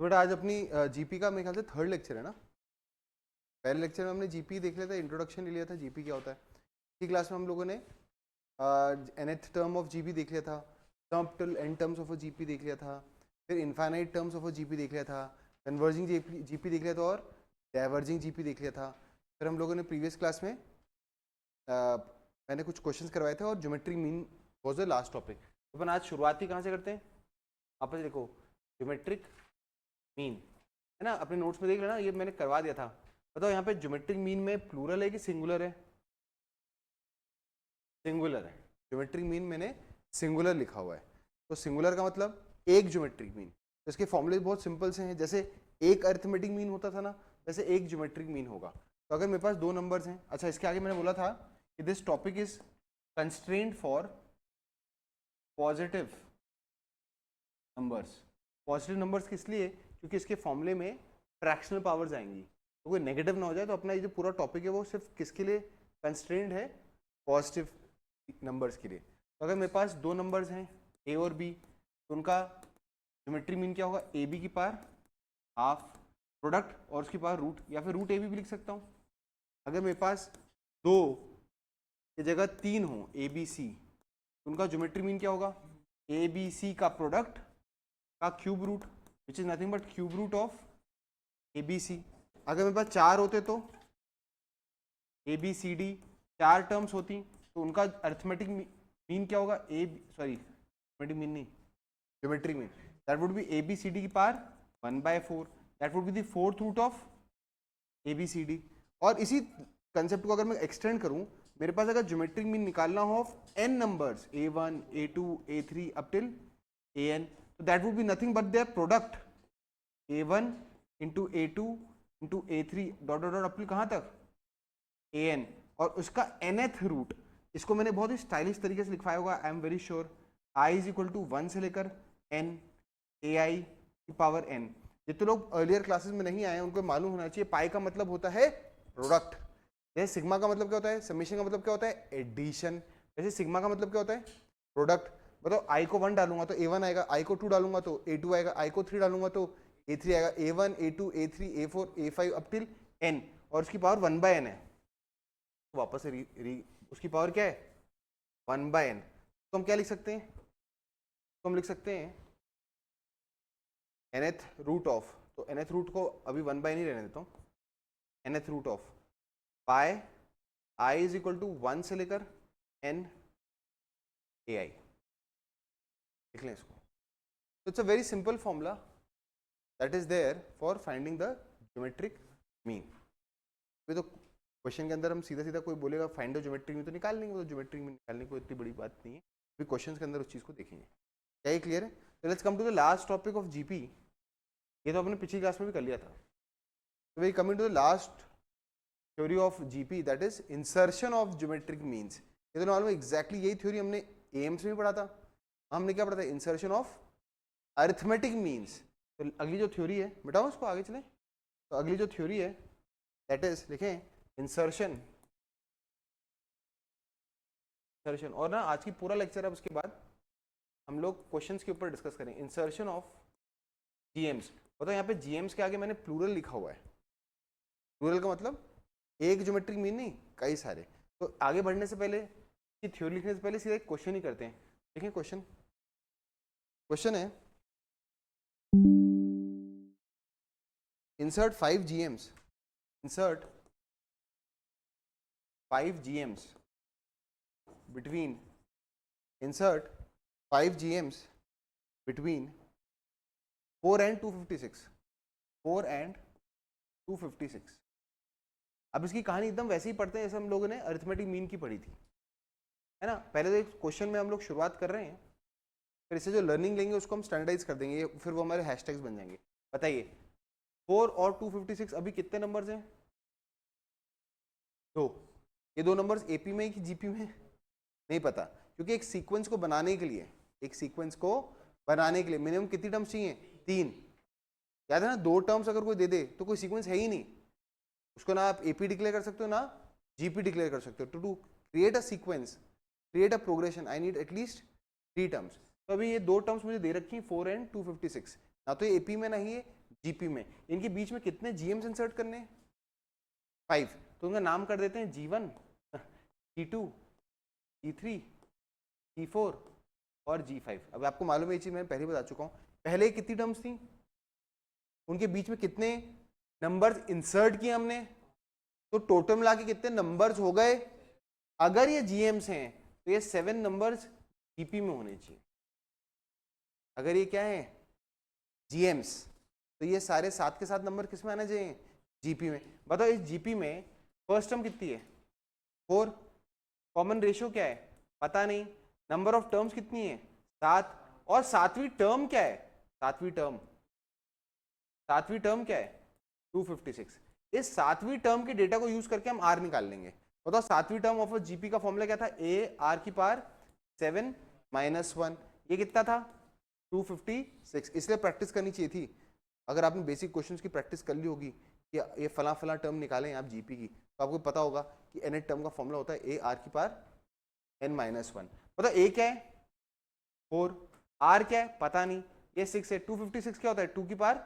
तो बेटा आज अपनी जीपी का मेरे ख्याल से थर्ड लेक्चर है ना। पहले लेक्चर में हमने जीपी देख लिया था, इंट्रोडक्शन ले लिया था जीपी क्या होता है। इसी क्लास में हम लोगों ने nth टर्म ऑफ जीपी देख लिया था, term N terms of a GP देख लिया था, फिर infinite terms of a GP देख लिया था, कन्वर्जिंग जीपी देख लिया था और डाइवर्जिंग जीपी देख लिया था। फिर हम लोगों ने प्रीवियस क्लास में मैंने कुछ क्वेश्चंस करवाए थे और geometric mean was the last topic. तो अपन आज शुरुआत ही कहाँ से करते हैं, आप देखो ज्योमेट्रिक मीन है ना, अपने नोट्स में देख लेना, ये मैंने करवा दिया था। बताओ यहाँ पे ज्योमेट्रिक मीन में प्लूरल है कि सिंगुलर है? सिंगुलर है। ज्योमेट्रिक मीन मैंने सिंगुलर लिखा हुआ है, तो सिंगुलर का मतलब एक ज्योमेट्रिक मीन। तो इसके फॉर्मूले बहुत सिंपल से हैं, जैसे एक अरिथमेटिक मीन होता था ना, वैसे एक ज्योमेट्रिक मीन होगा। तो अगर मेरे पास दो नंबर्स हैं, अच्छा इसके आगे मैंने बोला था कि this topic is constraint for positive numbers. Positive numbers किस लिए? क्योंकि इसके फॉर्मूले में फ्रैक्शनल पावर्स आएंगी, तो कोई नेगेटिव ना हो जाए। तो अपना ये जो पूरा टॉपिक है वो सिर्फ किसके लिए कंस्ट्रेंट है? पॉजिटिव नंबर्स के लिए। तो अगर मेरे पास दो नंबर्स हैं ए और बी, तो उनका ज्योमेट्रिक मीन क्या होगा? ए बी की पावर हाफ प्रोडक्ट और उसकी पावर रूट, या फिर रूट ए बी भी लिख सकता हूँ। अगर मेरे पास दो की जगह तीन हो ए बी सी, तो उनका ज्योमेट्रिक मीन क्या होगा? ए बी सी का प्रोडक्ट का cube root, which is nothing but cube root of A B C. अगर मेरे पास चार होते तो ए बी सी डी चार टर्म्स होती, तो उनका अर्थमेटिक मीन क्या होगा? ज्योमेट्रिक मीन नहीं, geometric mean that would be A B C D की power 1/4, that would be the fourth root of A B C D. और इसी कंसेप्ट को अगर मैं एक्सटेंड करूं, मेरे पास अगर ज्योमेट्रिक मीन निकालना हो of N numbers a1 a2 a3 up till an, तो that would be nothing but their product a1 into a2 into a3 dot dot dot up till कहाँ तक? an, और उसका nth रूट, इसको मैंने बहुत ही स्टाइलिश तरीके से लिखवाया होगा, I am very sure. i is equal to 1 से लेकर n, ai की पावर n। जितने लोग अर्लियर क्लासेस में नहीं आए उनको मालूम होना चाहिए पाई का मतलब होता है प्रोडक्ट, जैसे सिग्मा का मतलब क्या होता है? समेशन का मतलब क्या होता है? एडिशन। जैसे सिग्मा का मतलब क्या होता है? प्रोडक्ट। बताओ आई को 1 डालूंगा तो a1 आएगा, आई को 2 डालूंगा तो a2 आएगा, आई को 3 डालूंगा तो a3 आएगा, a1 a2 a3 a4 a5 up till n, और उसकी पावर 1/n है। तो वापस से उसकी पावर क्या है? 1/n। तो हम क्या लिख सकते हैं? तो हम लिख सकते हैं nth रूट ऑफ, तो nth रूट को अभी 1/n ही रहने देता हूँ, nth root of pi i is equal to 1 से लेकर n ai, लिख लें इसको। तो it's a very simple formula that is there for finding the geometric mean. तो क्वेश्चन के अंदर हम सीधा सीधा कोई बोलेगा फाइंड द ज्योमेट्रिक मीन, तो निकाल लेंगे। वो ज्योमेट्रिक मीन निकालने को इतनी बड़ी बात नहीं है, फिर क्वेश्चन के अंदर उस चीज़ को देखेंगे। क्या ये क्लियर है? तो let's come to the last topic of GP. ये तो आपने पिछली क्लास में भी कर लिया था। तो we coming to the last theory of GP, that is insertion of geometric means. ये तो मालूम एग्जैक्टली यही थ्योरी हमने एम्स में भी पढ़ा था। हमने क्या पढ़ा था? Insertion of arithmetic means. तो अगली जो थ्योरी है, बताओ उसको आगे चलें। तो अगली जो थ्योरी है दैट इज, लिखें इंसर्शन। और ना आज की पूरा लेक्चर है, उसके बाद हम लोग क्वेश्चंस के ऊपर डिस्कस करें। Insertion of GMs. बताओ यहाँ पे जीएम्स के आगे मैंने प्लूरल लिखा हुआ है। प्लूरल का मतलब एक ज्योमेट्रिक मीन नहीं, कई सारे। तो आगे बढ़ने से पहले, थ्योरी लिखने से पहले सीधा एक क्वेश्चन ही करते हैं। देखें क्वेश्चन, क्वेश्चन है insert 5 GMs, insert 5 GMs between, insert 5 GMs between 4 and 256, 4 and 256। अब इसकी कहानी एकदम वैसे ही पढ़ते हैं जैसे हम लोगों ने अरिथमेटिक मीन की पढ़ी थी, है ना। पहले तो एक क्वेश्चन में हम लोग शुरुआत कर रहे हैं, फिर इससे जो लर्निंग लेंगे उसको हम स्टैंडर्डाइज कर देंगे, फिर वो हमारे हैशटैग्स बन जाएंगे। बताइए 4 और 256 अभी कितने नंबर्स हैं? दो। ये दो नंबर्स एपी में कि जीपी में? नहीं पता, क्योंकि एक सीक्वेंस को बनाने के लिए, एक सीक्वेंस को बनाने के लिए मिनिमम कितनी टर्म्स चाहिए? 3। याद है ना, 2 टर्म्स अगर कोई दे दे तो कोई सीक्वेंस है ही नहीं, उसको ना आप एपी डिक्लेयर कर सकते हो ना जीपी डिक्लेयर कर सकते हो। To create a sequence, create a progression, I need at least 3 terms. तो अभी ये 2 टर्म्स मुझे दे रखी हैं 4 and 256, ना तो ये एपी में ना ही जीपी में। इनके बीच में कितने जीएम्स इंसर्ट करने हैं? 5। तो उनका नाम कर देते हैं G1, G2, G3, G4 और G5। अब आपको मालूम है ये चीज मैं पहले बता चुका हूँ। पहले कितनी टर्म्स थी, उनके बीच में कितने नंबर्स इंसर्ट किए हमने, तो टोटल मिला के कितने नंबर्स हो गए। अगर ये जीएम्स हैं तो ये 7 नंबर्स जीपी में होने चाहिए। अगर ये क्या है जीएम्स, तो ये सारे 7 के 7 नंबर किस में आना चाहिए? जीपी में। बताओ इस जीपी में फर्स्ट टर्म कितनी है? 4। कॉमन रेशियो क्या है? पता नहीं। नंबर ऑफ टर्म्स कितनी है? 7। और सातवीं टर्म क्या है? सातवीं टर्म क्या है? 256। इस सातवीं टर्म के डेटा को यूज करके हम आर निकाल लेंगे। बताओ सातवीं टर्म ऑफ जीपी का फॉर्मूला क्या था? ए आर की पावर 7 - 1। ये कितना था? 256। इसलिए प्रैक्टिस करनी चाहिए थी। अगर आपने बेसिक क्वेश्चंस की प्रैक्टिस कर ली होगी कि ये फला फला टर्म निकालें आप जीपी की, तो आपको पता होगा कि एन टर्म का फॉर्मूला होता है ए आर की पावर n - 1। बताओ ए क्या है? 4। आर क्या है? पता नहीं। ये 6 है। 256 क्या होता है? 2 की पावर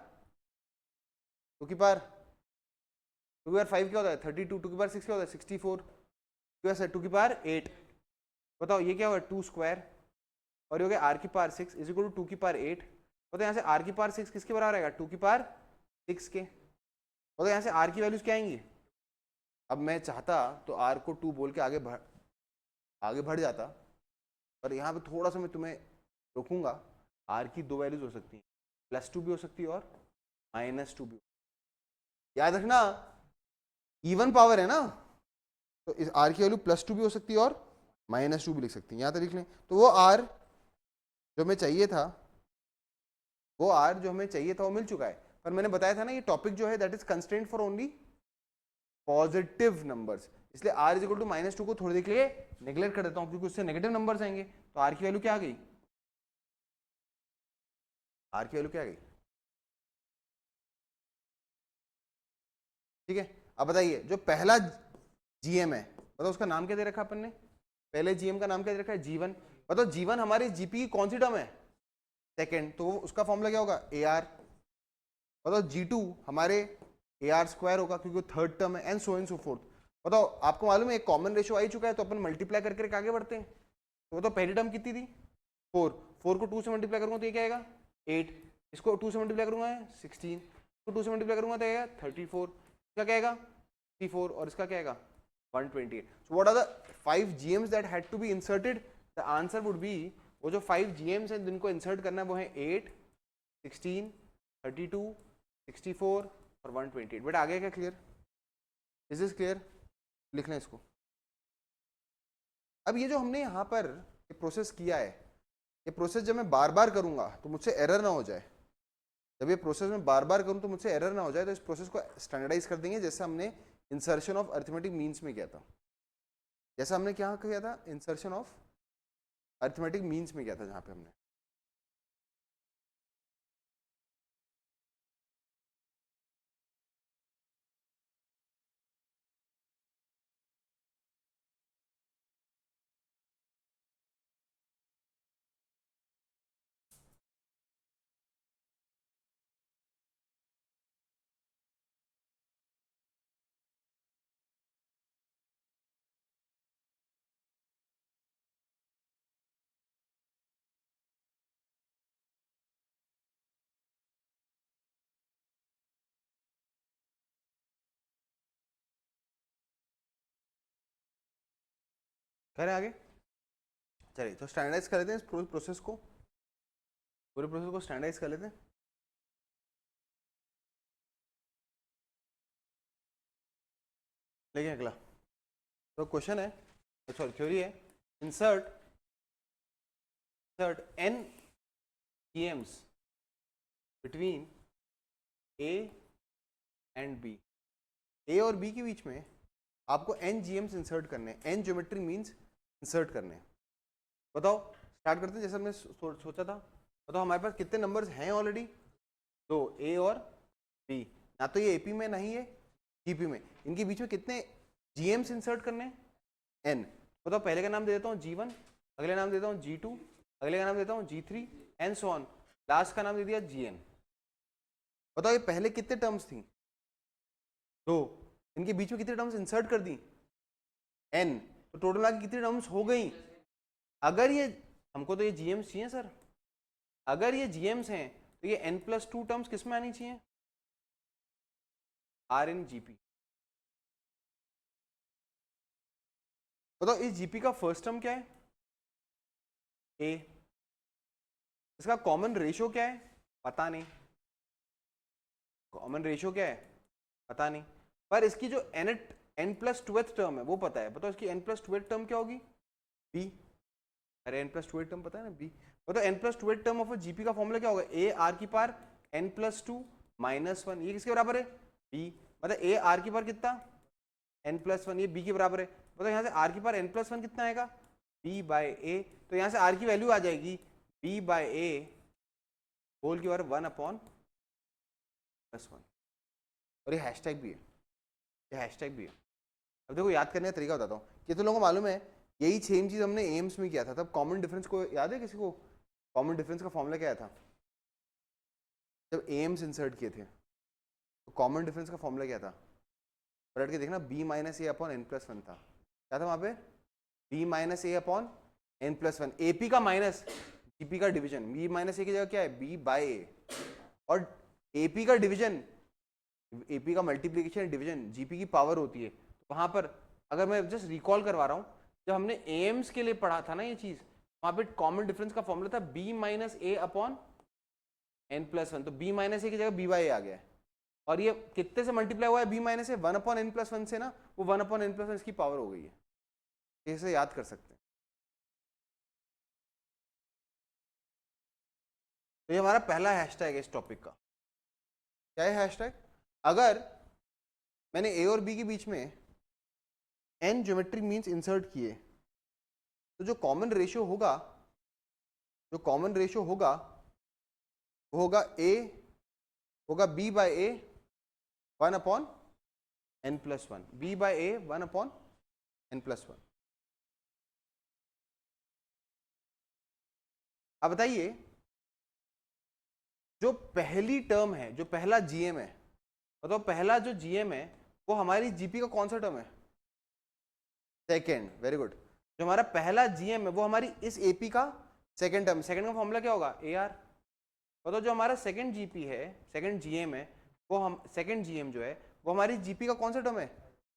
5 क्या होता है? 32। 2 की पावर 6 क्या होता है? 64। 2 की पावर 8। बताओ ये क्या होगा? 2 स्क्वायर और ये हो गया आर की पावर 6 इज इक्वल टू 2 की पावर 8। बताओ यहाँ से आर की पावर 6 किसके बराबर आएगा? 2 की पावर 6 के। बताओ यहाँ से आर की वैल्यूज क्या आएंगी? अब मैं चाहता तो आर को 2 बोल के आगे बढ़ जाता, पर यहाँ पे थोड़ा सा मैं तुम्हें रोकूंगा। आर की 2 वैल्यूज हो सकती हैं, +2 भी हो सकती है और -2 भी। याद रखना इवन पावर है ना, तो इस आर की वैल्यू +2 भी हो सकती है और -2 भी लिख सकती है। यहाँ तक लिख लें। तो वो आर जो हमें चाहिए था, वो मिल चुका है। पर मैंने बताया था ना ये टॉपिक जो है that is constraint for only positive numbers, इसलिए r इज इक्वल टू -2 को थोड़ी देर के लिए नेग्लेक्ट कर देता हूं क्योंकि उससे नेगेटिव नंबर्स आएंगे। तो r की वैल्यू क्या आ गई? r की वैल्यू क्या आ गई? ठीक है। अब बताइए जो पहला जीएम है, बताओ उसका नाम क्या दे रखा अपन ने? पहले जीएम का नाम क्या दे रखा है? G1। बताओ G1 हमारे जीपी की कौन सी टर्म है? सेकेंड। तो उसका फॉर्मूला क्या होगा? AR। बताओ G2 हमारे AR² होगा क्योंकि थर्ड टर्म है, and so and so fourth. बताओ आपको मालूम है एक कॉमन रेशियो आ ही चुका है, तो अपन मल्टीप्लाई करके आगे बढ़ते हैं। तो बताओ पहली टर्म कितनी थी? 4। 4 को 2 से मल्टीप्लाई करूंगा तो ये क्या आएगा? 8। इसको 2 से मल्टीप्लाई करूंगा 16। इसको 2 से मल्टीप्लाई करूंगा तो आएगा 34। इसका क्या आएगा? 64। और इसका क्या आएगा? 128। So what are the 5 GMs that had to be inserted? The answer would be, वो जो 5 GMs हैं जिनको इंसर्ट करना है वो है 8, 16, 32, 64 और 128। बेटा आ गया क्या? क्लियर? Is this clear? लिख लें इसको। अब ये जो हमने यहाँ पर ये प्रोसेस किया है, ये प्रोसेस जब मैं बार बार करूंगा तो मुझसे एरर ना हो जाए। जब ये प्रोसेस मैं बार बार करूं तो मुझसे एरर ना हो जाए, तो इस प्रोसेस को स्टैंडर्डाइज कर देंगे जैसे हमने इंसर्शन ऑफ अरिथमेटिक मीन्स में किया था। जैसा हमने क्या किया था? इंसर्शन ऑफ अरिथमेटिक मीन्स में किया था, जहां पे हमने करें आगे। चलिए तो स्टैंडर्डाइज कर लेते हैं इस प्रोसेस को, पूरे प्रोसेस को स्टैंडर्डाइज कर लेते हैं। देखिए अगला तो क्वेश्चन है, सॉरी थ्योरी है, insert n GMs between A and B। A और B के बीच में आपको n GMs इंसर्ट करने हैं, n ज्योमेट्रिक मीन्स इंसर्ट करने हैं। बताओ स्टार्ट करते हैं जैसे हमने सोचा था। बताओ हमारे पास कितने नंबर्स हैं ऑलरेडी? 2, A और B। ना तो ये AP में ना ही है GP में। इनके बीच में कितने GMs इंसर्ट करने हैं? n। बताओ पहले का नाम दे देता हूँ G1, अगले नाम देता हूँ G2, अगले का नाम देता हूँ G3 and so on, last का नाम दे दिया Gn। बताओ ये पहले कितने टर्म्स थी? 2। इनके बीच में कितने टर्म्स इंसर्ट कर दी? n। तो टोटल आगे कितनी टर्म्स हो गई? अगर ये, हमको तो ये जीएम्स चाहिए सर, अगर ये जीएम्स हैं तो ये n+2 टर्म्स किस में आनी चाहिए? Are in GP. बताओ इस जीपी का फर्स्ट टर्म क्या है? a। इसका कॉमन रेशियो क्या है? पता नहीं। कॉमन रेशियो क्या है? पता नहीं। पर इसकी जो n+2th टर्म है वो पता है। बताओ इसकी n+2th टर्म क्या होगी? b। अरे n+2th टर्म पता है ना, b। बताओ n+2th टर्म ऑफ जीपी का फॉर्मूला क्या होगा? a r की पावर n+2 -1। ये किसके बराबर है? b। मतलब a r की पावर कितना? n+1। ये b के बराबर है। बताओ यहाँ से r की पावर n+1 कितना आएगा? b/a। तो यहाँ से r की वैल्यू आ जाएगी b/a होल की पावर 1/+1। और ये हैशटैग भी है, ये हैशटैग भी है। अब देखो याद करने का तरीका बताता हूँ। कितने लोगों को मालूम है यही सेम चीज हमने एम्स में किया था? तब कॉमन डिफरेंस को याद है किसी को? कॉमन डिफरेंस का फॉर्मूला क्या था जब एम्स इंसर्ट किए थे? तो कॉमन डिफरेंस का फॉर्मूला क्या था? पलट के देखना, b-a/n+1 था। क्या था वहां पे? b-a/n+1। एपी का माइनस जीपी का डिवीजन। b-a की जगह क्या है? b/a। और एपी का डिवीजन, एपी का मल्टीप्लीकेशन डिवीजन जीपी की पावर होती है। तो वहां पर अगर मैं जस्ट रिकॉल करवा रहा हूँ, जब हमने एम्स के लिए पढ़ा था ना ये चीज, वहां पे कॉमन डिफरेंस का फॉर्मूला था b-a/n+1। तो b-a की जगह b/a आ गया है। और ये कितने से मल्टीप्लाई हुआ है? b-a 1/n+1 से ना, वो 1/n+1 इसकी पावर हो गई है। इसे याद कर सकते हैं। तो ये हमारा पहला हैशटैग है इस टॉपिक का। क्या है हैशटैग? अगर मैंने ए और बी के बीच में n ज्योमेट्रिक मीन्स इंसर्ट किए तो जो कॉमन रेशियो होगा, जो कॉमन रेशियो होगा वो होगा a होगा b/a 1/n+1। b/a 1/n+1। अब बताइए जो पहली टर्म है, जो पहला जीएम है, मतलब पहला जो जीएम है वो हमारी जीपी का कौन सा टर्म है? सेकेंड। Very good. जो हमारा पहला जीएम है वो हमारी इस एपी का सेकेंड टर्म। सेकेंड का फॉर्मूला क्या होगा? A R. बताओ जो हमारा सेकेंड जीपी है, सेकेंड जीएम है, वो हम सेकेंड जीएम जो है वो हमारी जीपी का कौन सा टर्म है?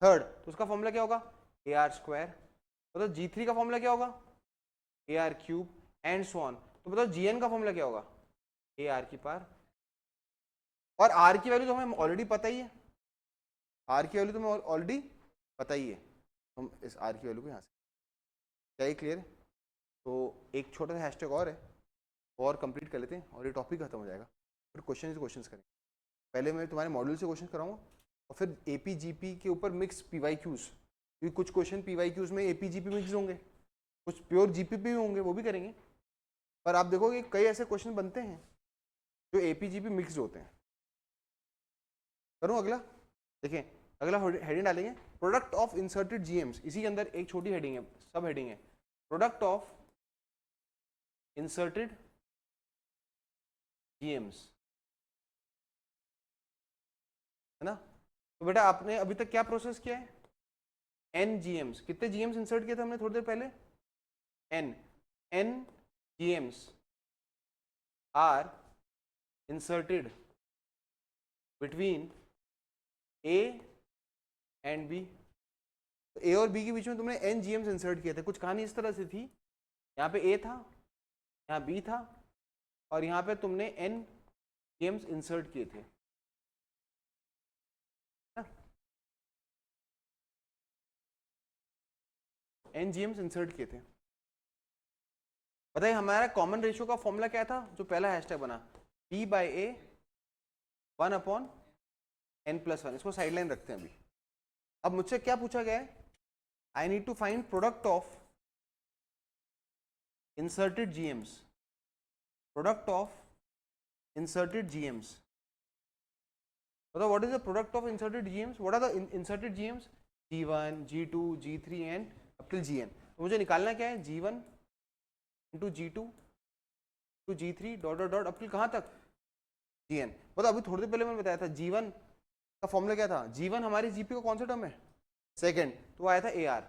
थर्ड। तो उसका फॉर्मूला क्या होगा? A R square. बताओ जी3 का फॉर्मूला क्या होगा? A R cube and so on. तो बताओ जीएन का फॉर्मूला क्या होगा? ए आर की पावर। और आर की वैल्यू तो हमें ऑलरेडी पता ही है, आर की वैल्यू तो हमें ऑलरेडी पता ही है। हम इस आर की वैल्यू को यहाँ से, क्या ये क्लियर है? तो एक छोटा सा हैशटैग और है, और कंप्लीट कर लेते हैं और ये टॉपिक खत्म हो जाएगा। फिर क्वेश्चन करेंगे। पहले मैं तुम्हारे मॉड्यूल से क्वेश्चन कराऊंगा और फिर एपी जीपी के ऊपर मिक्स पीवाई क्यूज, क्योंकि कुछ क्वेश्चन पीवाई क्यूज में एपी जीपी मिक्स होंगे, कुछ प्योर जीपी भी होंगे, वो भी करेंगे। पर आप देखोगे कई ऐसे क्वेश्चन बनते हैं जो एपी जीपी मिक्स होते हैं। करूँ अगला? देखें अगला हेडिंग डालेंगे, प्रोडक्ट ऑफ इंसर्टेड जीएम्स। इसी के अंदर एक छोटी हेडिंग है, सब हेडिंग है, प्रोडक्ट ऑफ इंसर्टेड जीएम्स, है ना? तो बेटा आपने अभी तक क्या प्रोसेस किया है? N GMs. कितने जीएम्स इंसर्ट किए थे हमने थोड़ी देर पहले? N GMs are inserted between A and B. A और बी के बीच में तुमने एन जीएम्स इंसर्ट किए थे। कुछ कहानी इस तरह से थी, यहाँ पे ए था, यहाँ बी था, और यहाँ पे तुमने एन जीएम्स इंसर्ट किए थे। एन जीएम्स इंसर्ट किए थे। बताइए हमारा कॉमन रेशियो का फॉर्मूला क्या था जो पहला हैशटैग बना? b/a 1/n+1। इसको साइडलाइन रखते हैं अभी। अब मुझसे क्या पूछा गया है? I need to find product of inserted GMs, product of inserted GMs. बताओ what is the product of inserted GMs? What are the inserted GMs? g1 g2 g3 and up till gn। तो मुझे निकालना क्या है? g1 into g2 to g3 dot dot dot up till कहाँ तक? GN। बताओ अभी थोड़ी देर पहले मैंने बताया था G1 का फॉर्मूला क्या था, G1 हमारी GP का कौन सा टर्म है, सेकंड, तो आया था AR।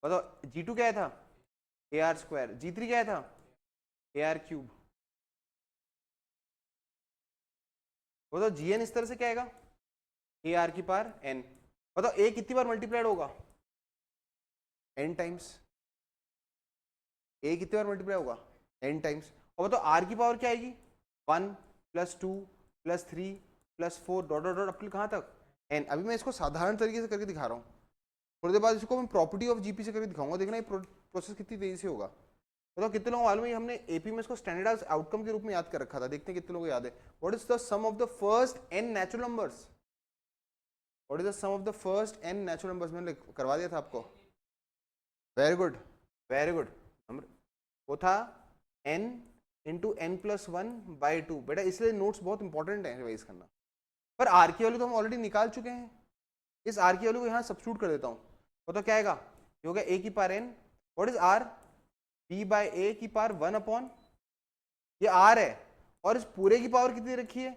बताओ G2 क्या था, AR स्क्वायर, G3 क्या था, AR क्यूब। बताओ GN इस तरह से क्या आएगा, AR की पावर N। बताओ A कितनी बार मल्टीप्लाइड होगा, N टाइम्स। A कितनी बार मल्टीप्लाई होगा, N टाइम्स। और बताओ R की पावर क्या आएगी, 1 + 2 + 3 + 4 डॉट डॉट डॉट अपनी कहाँ तक, N। अभी मैं इसको साधारण तरीके से करके दिखा रहा हूँ, थोड़ी देर बाद इसको मैं प्रॉपर्टी ऑफ जीपी से करके दिखाऊंगा, देखना ये प्रोसेस कितनी तेजी से होगा। बताओ कितने लोगों को मालूम है, हमने एपी में इसको स्टैंडर्ड आउटकम के रूप में याद कर रखा था, देखते हैं कितने लोगों को याद है। What is the sum of the first n natural numbers, what is the sum of the first n natural numbers, मैंने करवा दिया था आपको, very good very good. Number वो था n इंटू n+1/2। बेटा इसलिए नोट्स बहुत इंपॉर्टेंट है रिवाइज करना। पर आर की वैल्यू तो हम ऑलरेडी निकाल चुके हैं, इस आर की वैल्यू को यहाँ सब्स्टिट्यूट कर देता हूँ, तो क्या आएगा, ये हो गया a की power n, what is r, b/a की पावर 1 ये r है, और इस पूरे की पावर कितनी रखी है,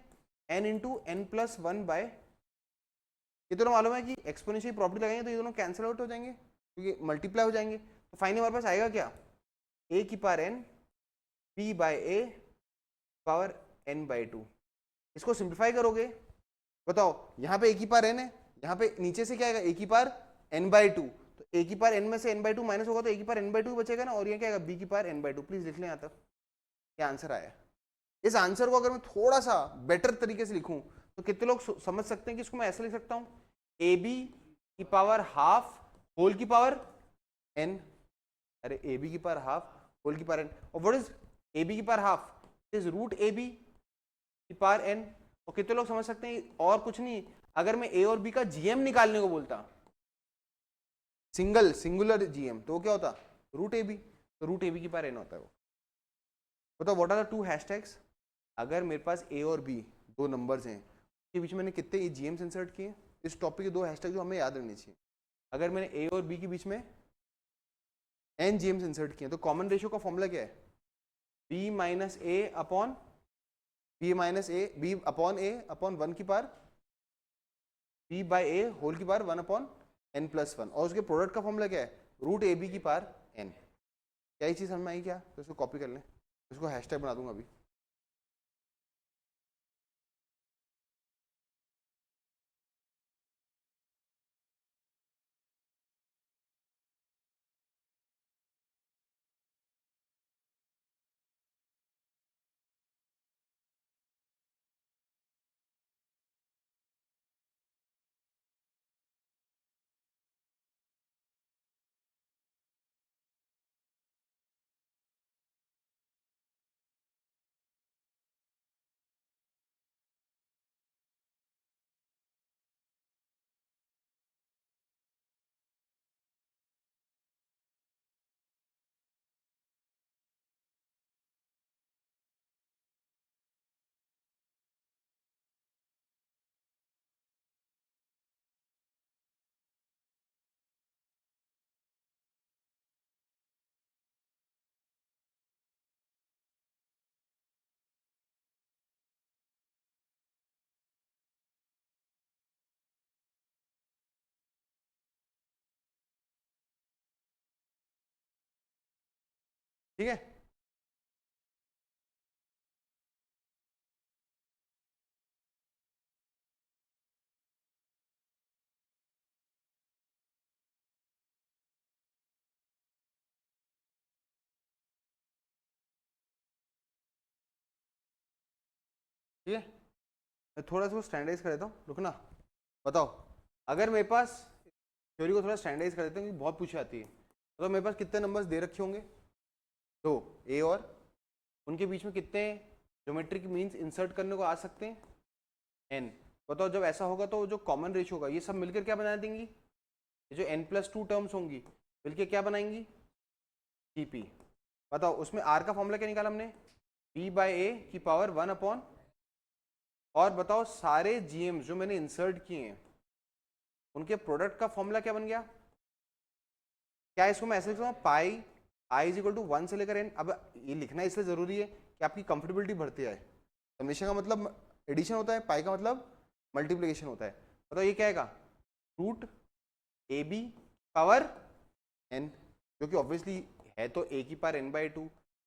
n इंटू n+1/, ये दोनों मालूम है कि एक्सपोनेंशियल प्रॉपर्टी लगाएंगे तो ये दोनों कैंसिल आउट हो जाएंगे क्योंकि मल्टीप्लाई हो जाएंगे, तो फाइनली हमारे पास आएगा क्या, a की power n b/a power n/2। इसको सिंप्लीफाई करोगे, बताओ यहाँ पे a की पावर n है, यहाँ पे नीचे से क्या आएगा, a की पावर n/2, तो a की पावर n में से n/2 माइनस होगा तो a की पावर n/2 बचेगा ना, और ये क्या आएगा, b की पावर n/2। प्लीज लिख लें यहाँ तक, क्या आंसर आया। इस आंसर को अगर मैं थोड़ा सा बेटर तरीके से लिखूं तो कितने लोग समझ सकते हैं कि इसको मैं ऐसे लिख सकता हूं, ए बी की पावर हाफ होल की पावर n, अरे ए बी की पावर हाफ होल की पावर n, और व्हाट इज ए बी की power half, is root a b की पावर n। और कितने लोग समझ सकते हैं, और कुछ नहीं, अगर मैं a और b का जीएम निकालने को बोलता, सिंगुलर जीएम, तो क्या होता, रूट ए बी, तो रूट ए बी की पावर n होता है वो। बताओ what are the two hashtags, अगर मेरे पास a और b दो नंबर्स हैं, के बीच में मैंने कितने जीएम्स इंसर्ट किए, इस टॉपिक के दो हैशटैग जो हमें याद रखनी चाहिए। अगर मैंने a और b के बीच में n जीएम्स इंसर्ट किए तो कॉमन रेशियो का फॉर्मूला क्या है, b अपॉन a अपॉन 1 की पावर b/a होल की पावर 1/n+1, और उसके प्रोडक्ट का फॉर्मूला क्या है, रूट ए बी की पावर n। क्या ये चीज समझ में आई क्या, तो इसको कॉपी कर लें, इसको हैशटैग बना दूंगा अभी। ठीक है, ठीक है, मैं थोड़ा सा स्टैंडर्डाइज कर देता हूँ, रुकना। बताओ अगर मेरे पास, थ्योरी को थोड़ा स्टैंडर्डाइज कर देते हैं क्योंकि बहुत पूछी आती है, तो मेरे पास कितने नंबर्स दे रखे होंगे, दो, ए और, उनके बीच में कितने ज्योमेट्रिक मीन्स इंसर्ट करने को आ सकते हैं, एन। बताओ जब ऐसा होगा तो जो कॉमन रेशियो होगा ये सब मिलकर क्या बना देंगी, ये जो n+2 टर्म्स होंगी मिलकर क्या बनाएंगी, जीपी। बताओ उसमें आर का फॉर्मूला क्या निकाला हमने, b/a की पावर 1 और बताओ सारे जीएम जो मैंने इंसर्ट किए हैं उनके प्रोडक्ट का फॉर्मूला क्या बन गया, क्या इसको मैं ऐसे लिख सकता हूँ, पाई i = 1 से लेकर n। अब ये लिखना इसलिए जरूरी है कि आपकी कंफर्टेबिलिटी बढ़ती है, समेशन का मतलब एडिशन होता है, पाई का मतलब मल्टीप्लिकेशन होता है। बताओ ये क्या आएगा, root a b power n, जो कि ऑब्वियसली है तो ए की power n by two,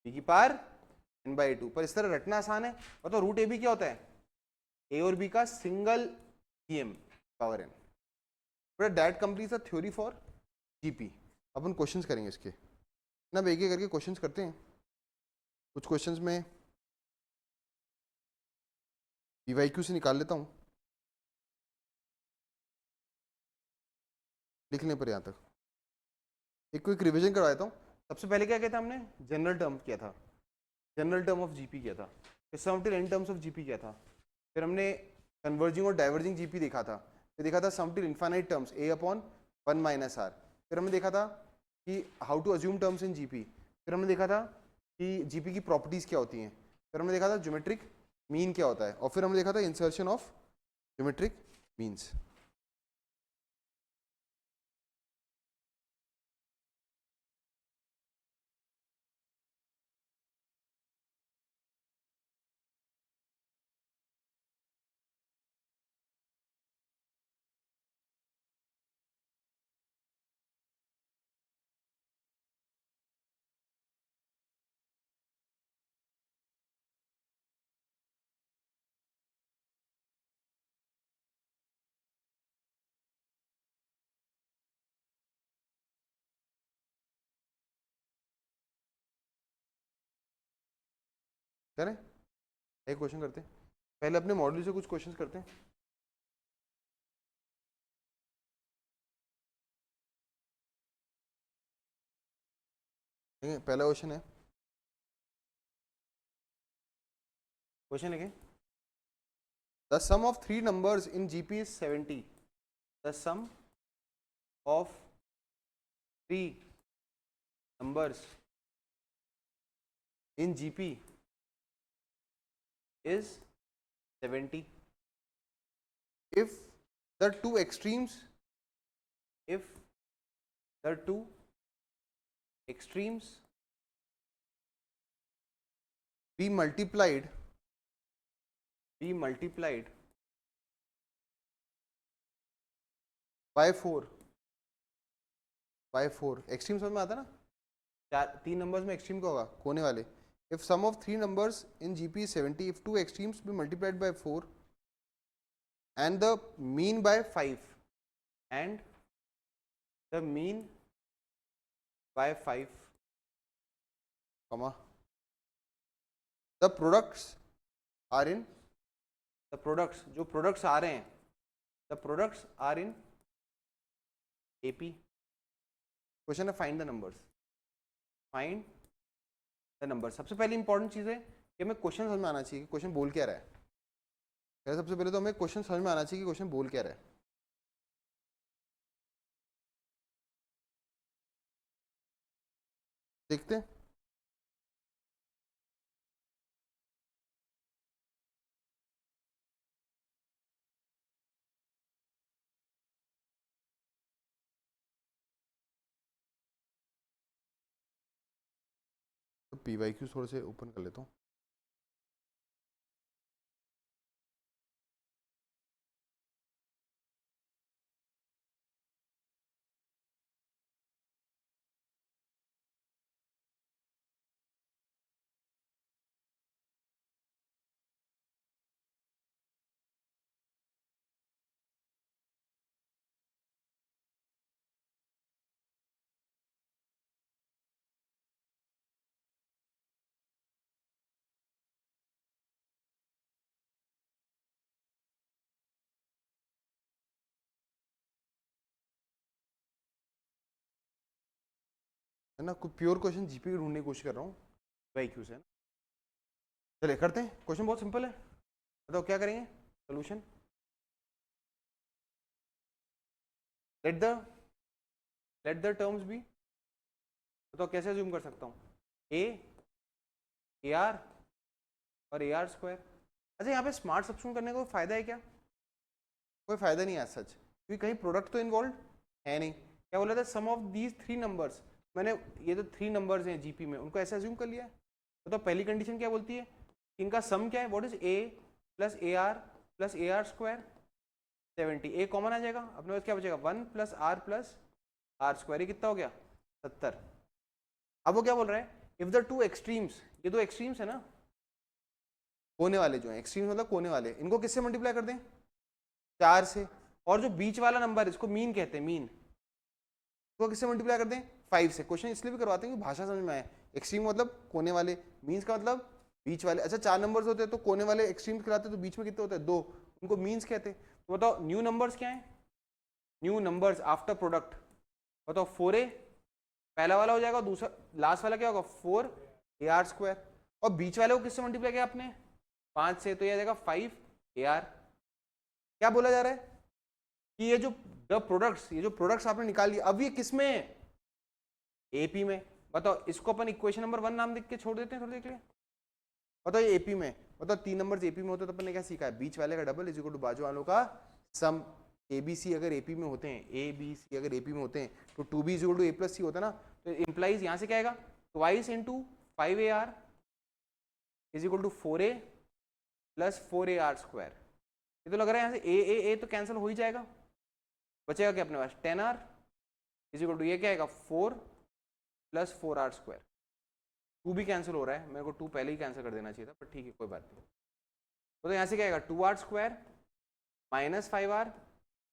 b की पावर एन बाई टू, पर इस तरह रटना आसान है। बताओ रूट ए बी क्या होता है, ए और बी का single GM power n. But that completes the theory for GP. अपन क्वेश्चंस करेंगे इसके ना, एक एक करके क्वेश्चंस करते हैं। कुछ क्वेश्चंस में पीवाईक्यू से निकाल लेता हूँ, लिखने पर यहाँ तक एक क्विक रिवीजन करवा देता हूँ। सबसे पहले क्या किया था हमने, जनरल टर्म किया था, जनरल टर्म ऑफ जीपी किया था, फिर sum till n terms of GP किया था, फिर हमने कन्वर्जिंग और डाइवर्जिंग जीपी देखा था, फिर देखा था sum till infinite terms A upon 1 minus R, फिर हमने देखा था कि how to assume terms in GP, फिर हमने देखा था कि जीपी की प्रॉपर्टीज क्या होती हैं, फिर हमने देखा था ज्योमेट्रिक मीन क्या होता है, और फिर हमने देखा था इंसर्शन ऑफ ज्योमेट्रिक मीन्स। करें एक क्वेश्चन करते हैं, पहले अपने मॉड्यूल से कुछ क्वेश्चंस करते हैं। ठीक है, पहला क्वेश्चन है, क्वेश्चन लिखें, the sum of three numbers in GP is 70। The sum of three numbers in GP is 70 if the two extremes be multiplied by 4 extreme समझ में आता है ना, चार तीन नंबर्स में एक्सट्रीम क्या होगा, कोने वाले। If sum of three numbers in GP is 70, if two extremes be multiplied by 4 and the mean by 5 and the mean by 5, comma, the products are in, the products जो products आ रहे हैं, the products are in AP। Question है find the numbers, find the number. सबसे पहले important चीज है कि हमें क्वेश्चन समझ में आना चाहिए कि क्वेश्चन बोल क्या रहा है। सबसे पहले तो हमें क्वेश्चन समझ में आना चाहिए कि क्वेश्चन बोल क्या रहा है। देखते हैं, तो पीवाईक्यू थोड़े से ओपन कर लेता हूँ। है ना, कुछ प्योर क्वेश्चन जीपी की ढूंढने की कोशिश कर रहा हूँ पीवाईक्यू से। चलिए करते हैं, क्वेश्चन बहुत सिंपल है, बताओ क्या करेंगे solution. Let the terms be, बताओ कैसे अज्यूम कर सकता हूँ, ए आर और ए आर स्क्वायर। अच्छा यहाँ पे स्मार्ट सब्स्टिट्यूशन करने का कोई फायदा है क्या, कोई फायदा नहीं है सच, क्योंकि कहीं प्रोडक्ट तो इन्वॉल्व है नहीं। क्या बोला था, सम ऑफ दीज थ्री नंबर्स, मैंने ये तो थ्री नंबर्स हैं जीपी में, उनको ऐसे अज्यूम कर लिया है। तो पहली कंडीशन क्या बोलती है, इनका सम क्या है, what is A plus A R plus A are square 70, A common आ जाएगा, अपने पास क्या बचेगा 1 प्लस आर स्क्वायर, ये कितना हो गया 70। अब वो क्या बोल रहा है, इफ द टू एक्सट्रीम्स, ये दो एक्सट्रीम्स है ना, कोने वाले जो है, एक्सट्रीम्स मतलब कोने वाले, इनको किससे मल्टीप्लाई कर दें 4 से, और जो बीच वाला नंबर इसको मीन कहते हैं, मीन इसको किससे मल्टीप्लाई कर दें 5 से। क्वेश्चन इसलिए भी करवाते हैं कि भाषा समझ में आए, एक्सट्रीम मतलब कोने वाले, मीन्स का मतलब बीच वाले। अच्छा 4 नंबर्स होते हैं तो कोने वाले एक्सट्रीम कहलाते हैं, तो बीच में कितने होते हैं 2, उनको मीन्स कहते हैं। तो बताओ न्यू नंबर्स क्या है, न्यू नंबर्स आफ्टर प्रोडक्ट, बताओ 4a पहला वाला हो जाएगा, दूसरा लास्ट वाला क्या होगा 4ar स्क्वायर, और बीच वाले को किससे मल्टीप्लाई किया आपने 5 से, तो ये आ जाएगा 5ar। क्या बोला जा रहा है कि ये जो द प्रोडक्ट्स, ये जो प्रोडक्ट्स आपने निकाल लिया, अब ये किस में है एपी में। बताओ इसको अपन इक्वेशन नंबर 1 नाम देख के छोड़ देते हैं थोड़ी देर के लिए। बताओ ये एपी में, बताओ 3 नंबर्स एपी में होते तो अपन ने क्या सीखा है, बीच वाले का डबल इज इक्वल टू बाजू वालों का सम। ए बी सी अगर एपी में होते हैं, ए बी सी अगर एपी में होते हैं तो 2b is equal to A plus C होता है ना, तो इंप्लाइज यहाँ से क्या आएगा twice into 5ar is equal to 4a plus 4ar square. ये तो लग रहा है यहाँ से ए तो कैंसिल हो ही जाएगा, बचेगा क्या अपने पास 10r इज इक्वल टू ये क्या आएगा 4 प्लस 4r स्क्वायर। 2 भी कैंसिल हो रहा है, मेरे को 2 पहले ही कैंसिल कर देना चाहिए था, पर ठीक है कोई बात नहीं। तो यहाँ से क्या आएगा 2r square minus 5r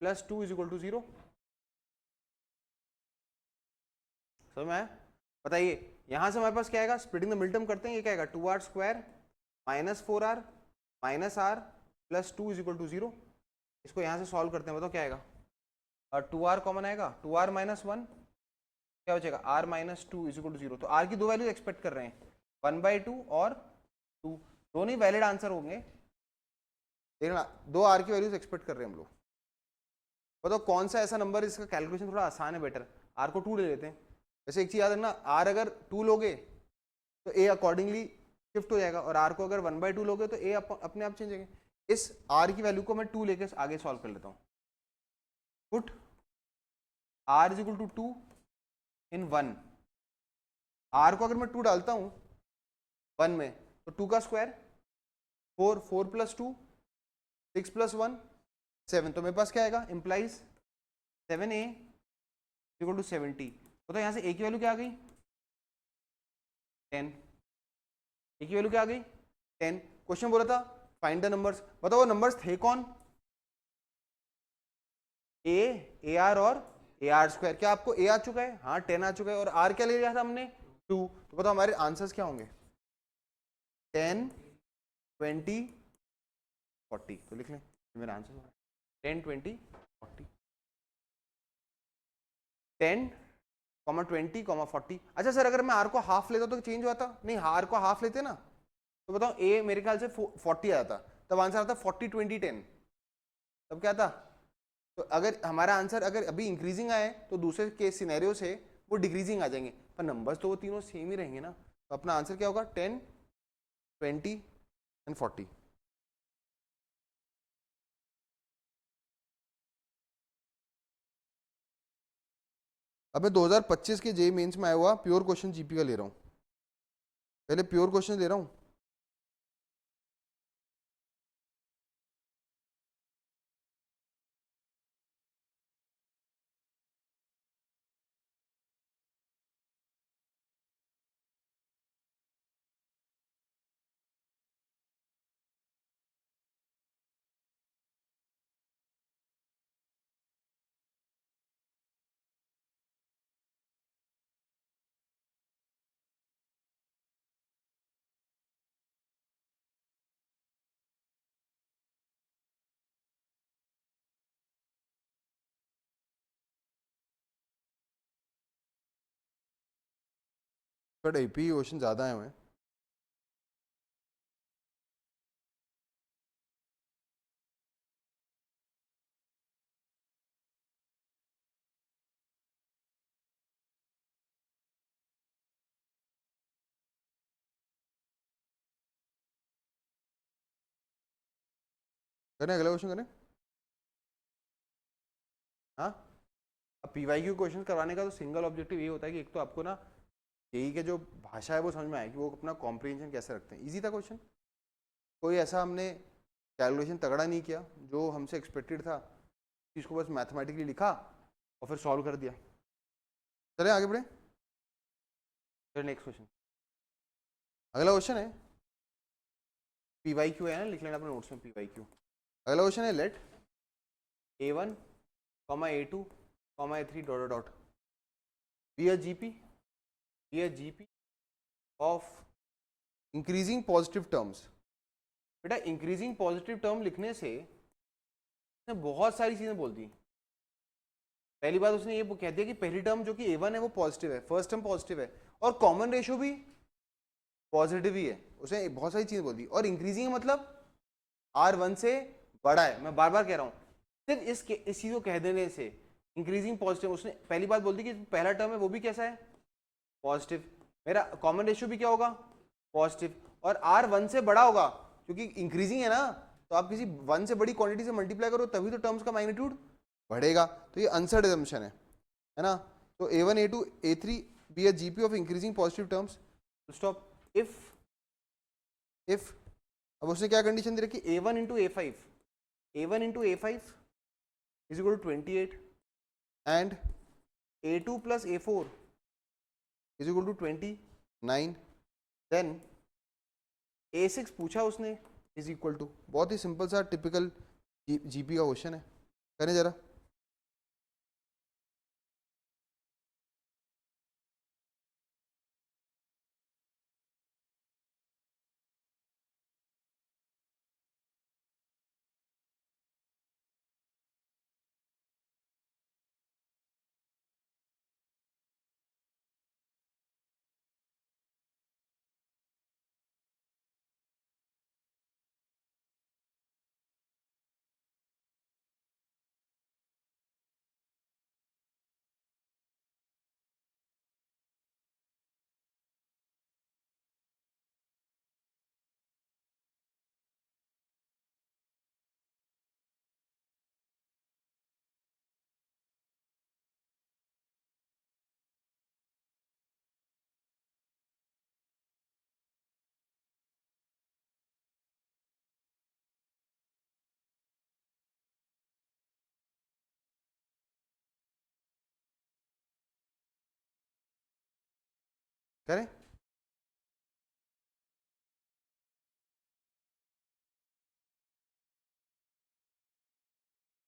plus 2 is equal to 0। समझ में आया? बताइए यहां से हमारे पास क्या आएगा, स्प्लिटिंग द मिड टर्म करते हैं, ये क्या आएगा 2r square minus 4r minus r plus 2 is equal to 0। इसको यहां से सॉल्व करते हैं, बताओ क्या आएगा, और 2r कॉमन आएगा, 2r माइनस 1 क्या हो जाएगा r minus 2 is equal to 0। तो r की दो वैल्यू एक्सपेक्ट कर रहे हैं 1/2 और 2, दोनों ही वैलिड आंसर होंगे, देखना दो r की वैल्यूज एक्सपेक्ट कर रहे हैं हम लोग। बताओ कौन सा ऐसा नंबर इसका कैलकुलेशन थोड़ा आसान है, बेटर, r को 2 ले लेते हैं। वैसे एक चीज याद रखना, r अगर 2 लोगे तो a अकॉर्डिंगली शिफ्ट हो जाएगा, और r को अगर 1/2 लोगे तो a अपने आप चेंज होगा। इस r की वैल्यू को मैं 2 लेके आगे सॉल्व कर लेता हूँ। Put r is equal to 2 in 1, r को अगर मैं 2 डालता हूँ 1 में तो 2 का स्क्वायर 4, 4 प्लस 2 6 प्लस 1 7, तो मेरे पास क्या आएगा इंप्लाइज 7a इक्वल टू 70। तो यहाँ से a की वैल्यू क्या आ गई 10, a की वैल्यू क्या आ गई 10। क्वेश्चन बोला था फाइंड द नंबर्स, बताओ वो नंबर्स थे कौन, a ar और ar स्क्वायर। क्या आपको a आ चुका है, हाँ 10 आ चुका है, और r क्या ले लिया था हमने 2, तो बताओ हमारे आंसर्स क्या होंगे 10 20 40। तो लिख लें मेरा आंसर 10 20 40, 10 20 40। अच्छा सर अगर मैं r को हाफ लेता तो चेंज हुआ था, नहीं r को हाफ लेते ना तो बताओ a मेरे ख्याल से 40 आया था, तब आंसर आता 40 20 10, तब क्या था। तो अगर हमारा आंसर अगर अभी इंक्रीजिंग आए तो दूसरे के सिनेरियो से वो डिक्रीजिंग आ जाएंगे, पर नंबर्स तो वो तीनों सेम ही रहेंगे ना, तो अपना आंसर क्या होगा 10 20 एंड 40। अब मैं 2025 के जेईई मेंस में आया हुआ प्योर क्वेश्चन जीपी का ले रहा हूँ, पहले प्योर क्वेश्चन ले रहा हूँ। बट एपी क्वेश्चन ज़्यादा आए हुए हैं। करें अगला क्वेश्चन करें, हाँ। अब पीवाईक्यू क्वेश्चन करवाने का तो सिंगल ऑब्जेक्टिव ये होता है कि एक तो आपको ना जेईई के जो भाषा है वो समझ में आए कि वो अपना कॉम्प्रिहेंशन कैसे रखते हैं। इजी था क्वेश्चन, कोई ऐसा हमने कैलकुलेशन तगड़ा नहीं किया, जो हमसे एक्सपेक्टेड था इसको बस मैथमेटिकली लिखा और फिर सॉल्व कर दिया। चले आगे बढ़े, फिर नेक्स्ट क्वेश्चन। अगला क्वेश्चन है पी वाई क्यू है ना, लिख लेना अपने नोट्स में पी वाई क्यू। अगला क्वेश्चन है let A1, A2, A3 dot dot be a GP of increasing positive terms. बेटा इंक्रीजिंग पॉजिटिव टर्म लिखने से उसने बहुत सारी चीजें बोल दी। पहली बात उसने ये कह दिया कि पहली टर्म जो कि A1 है वो पॉजिटिव है, फर्स्ट टर्म पॉजिटिव है, और कॉमन रेशियो भी पॉजिटिव ही है। उसने बहुत सारी चीजें बोल दी। और इंक्रीजिंग मतलब R1 से बड़ा है। मैं बार बार कह रहा हूं, सिर्फ इस चीज को कह देने से इंक्रीजिंग पॉजिटिव, उसने पहली बात बोल दी कि पहला टर्म है वो भी कैसा है, पॉजिटिव। मेरा कॉमन रेशियो भी क्या होगा, पॉजिटिव, और R1 से बड़ा होगा क्योंकि इंक्रीजिंग है ना, तो आप किसी 1 से बड़ी क्वांटिटी से मल्टीप्लाई करो तभी तो टर्म्स का मैग्नीट्यूड बढ़ेगा। तो ये आंसर्ड असम्पशन है ना। तो A1, A2, A3 be a GP of increasing positive terms, stop. If अब उसने क्या कंडीशन दे रखी, A1 into A5, A1 into A5 is equal to 28 and A2 plus A4 is equal to 29। Then A6 पूछा उसने is equal to, बहुत ही simple सा टिपिकल जीपी का क्वेश्चन है, करें जरा। करें,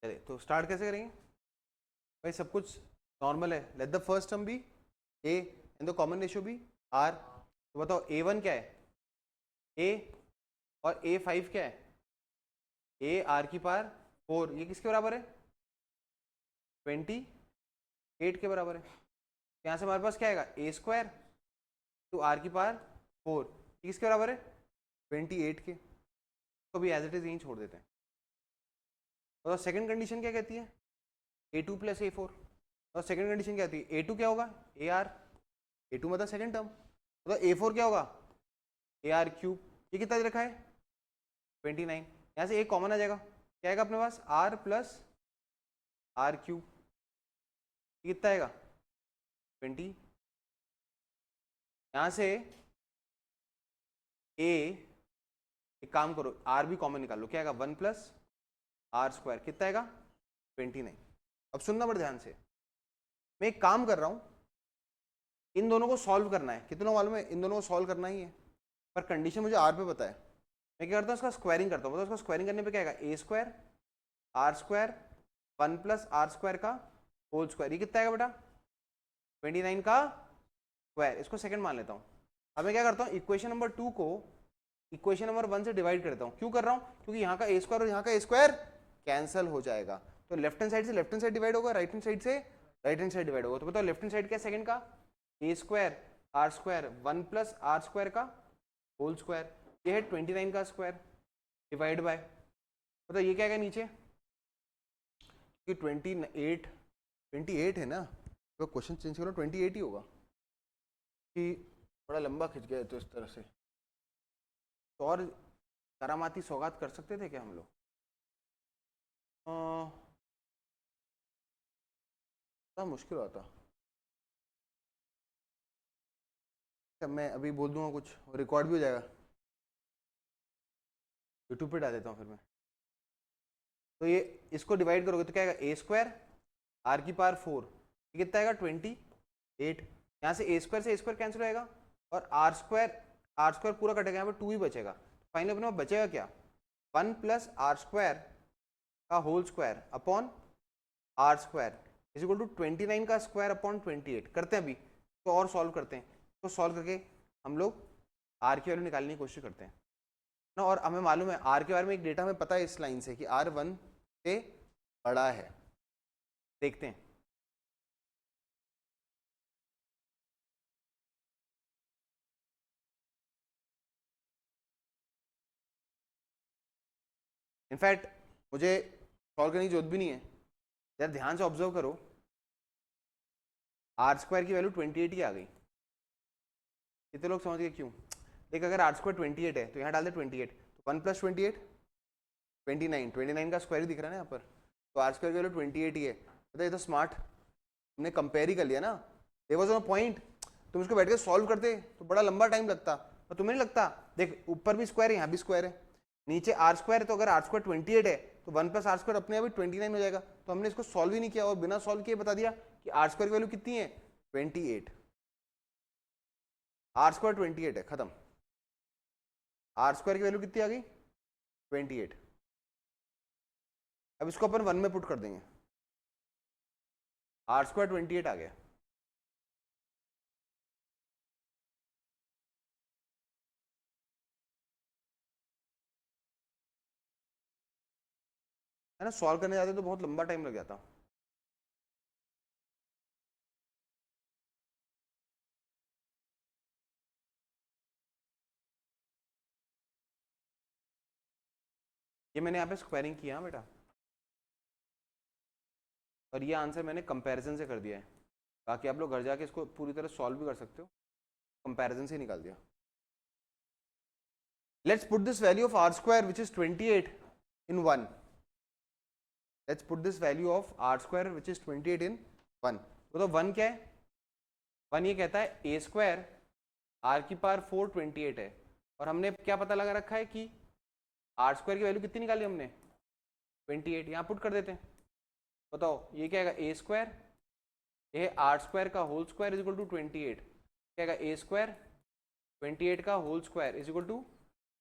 चलिए तो स्टार्ट कैसे करेंगे भाई, सब कुछ नॉर्मल है। Let the first term be A and the common ratio be R। तो बताओ A1 क्या है, A, और A5 क्या है, A R की पावर 4, ये किसके बराबर है, 28 के बराबर है। यहाँ से हमारे पास क्या आएगा, A स्क्वायर टू R की पावर 4, ये किसके बराबर है, 28 के। तो भी एज इट इज यहीं छोड़ देते हैं। और सेकंड कंडीशन क्या कहती है, A2 प्लस A4। और सेकंड कंडीशन क्या कहती है, A2 क्या होगा, AR, A2 मतलब सेकंड टर्म, तो A4 क्या होगा, AR क्यूब। ये कितना दे रखा है, 29। यहाँ से एक कॉमन आ जाएगा, क्या आएगा अपने पास, R प्लस R क्यूब, ये कितना आएगा, 20। यहाँ से A, एक काम करो R भी कॉमन निकाल लो, क्या आएगा, 1 प्लस R स्क्वायर, कितना आएगा, 29। अब सुनना बड़े ध्यान से, मैं एक काम कर रहा हूँ, इन दोनों को सॉल्व करना है, कितना मालूम है, इन दोनों को सॉल्व करना ही है, पर कंडीशन मुझे R पे पता है। मैं क्या करता हूँ, इसका स्क्वायरिंग करता हूँ, मतलब इसका स्क्वायरिंग करने पे क्या आएगा, A square R square 1 plus R square का होल स्क्वायर, ये कितना आएगा बेटा, 29 का स्क्वायर। इसको सेकंड मान लेता हूँ। अब मैं क्या करता हूँ, इक्वेशन नंबर 2 को इक्वेशन नंबर 1 से डिवाइड करता हूँ। क्यों कर रहा हूँ, क्योंकि यहाँ का A स्क्वायर और यहाँ का A स्क्वायर कैंसिल हो जाएगा, तो लेफ्ट हैंड साइड से लेफ्ट हैंड साइड डिवाइड होगा, राइट हैंड साइड से राइट हैंड साइड डिवाइड होगा। तो बताओ लेफ्ट हैंड साइड क्या है सेकंड का, A square R square 1 plus R square का होल स्क्वायर, ये है 29 का स्क्वायर डिवाइड बाय, मतलब ये क्या है नीचे कि 28 है ना, तो क्वेश्चन चेंज करो 28 ही होगा, कि बड़ा लंबा खिंच गया तो इस तरह से। तो और करामाती सौगात कर सकते थे क्या हम लोग, बड़ा मुश्किल होता। मैं अभी बोल दूंगा कुछ, रिकॉर्ड भी हो जाएगा। यूट्यूब पे डाल देता हूँ फिर मैं। तो ये इसको डिवाइड करोगे तो क्या आएगा, ए स्क्वायर आर की पावर 4, ये कितना आएगा 28। यहाँ से ए स्क्वायर कैंसिल हो जाएगा और आर स्क्वायर पूरा कटेगा, यहाँ पे 2 ही बचेगा। फाइनली अपने पास बचेगा क्या, 1 प्लस आर स्क्वायर का whole square upon r square is equal to 29 का स्क्वायर अपॉन 28। करते हैं अभी तो और सॉल्व करते हैं, तो सॉल्व करके हम लोग आर की वैल्यू निकालने की कोशिश करते हैं ना। और हमें मालूम है आर के बारे में एक डेटा हमें पता है इस लाइन से कि आर 1 से बड़ा है। देखते हैं, इनफैक्ट मुझे सॉल्व करने की जरूरत भी नहीं है, यार ध्यान से ऑब्जर्व करो, आर स्क्वायर की वैल्यू 28 ही आ गई। कितने लोग समझ गए क्यों? देख अगर आर स्क्वायर 28 है तो यहाँ डाल दे 28, तो 1 प्लस 28 29 का स्क्वायर ही दिख रहा है ना यहाँ पर, तो आर स्क्वायर की वैल्यू 28 ही है। तो ये तो स्मार्ट, हमने कंपेयर ही कर लिया ना। देयर वाज नो पॉइंट तुम इसको बैठ के सॉल्व करते तो बड़ा लंबा टाइम लगता, और तुम्हें नहीं लगता, देख ऊपर भी स्क्वायर है यहाँ भी स्क्वायर है, नीचे आर स्क्वायर है, तो अगर आर स्क्वायर 28 है तो 1 प्लस आर स्क्वायर अपने आप ही 29 हो जाएगा। तो हमने इसको सॉल्व ही नहीं किया और बिना सॉल्व किए बता दिया कि आर स्क्वायर की वैल्यू कितनी है 28। आर स्क्वायर 28 है, खत्म। आर स्क्वायर की वैल्यू कितनी आ गई 28। अब इसको अपन 1 में पुट कर देंगे, आर स्क्वायर 28 आ गया। है ना, सॉल्व करने जाते तो बहुत लंबा टाइम लग जाता। ये मैंने यहाँ पे स्क्वायरिंग किया बेटा, और ये आंसर मैंने कंपैरिजन से कर दिया है। बाकी आप लोग घर जाके इसको पूरी तरह सॉल्व भी कर सकते हो, कंपैरिजन से निकाल दिया। Let's put this value of r square which is 28 in 1। Let's put this value of r square which is 28 in 1। तो 1 क्या है, 1 ये कहता है ए स्क्वायर आर की पावर 4 28 है, और हमने क्या पता लगा रखा है कि आर स्क्वायर की वैल्यू कितनी निकाली हमने 28। यहाँ पुट कर देते हैं, बताओ ये क्या है, ए स्क्वायर, ये आर स्क्वायर का whole square is equal to 28, क्या है ए स्क्वायर 28 का whole square is equal to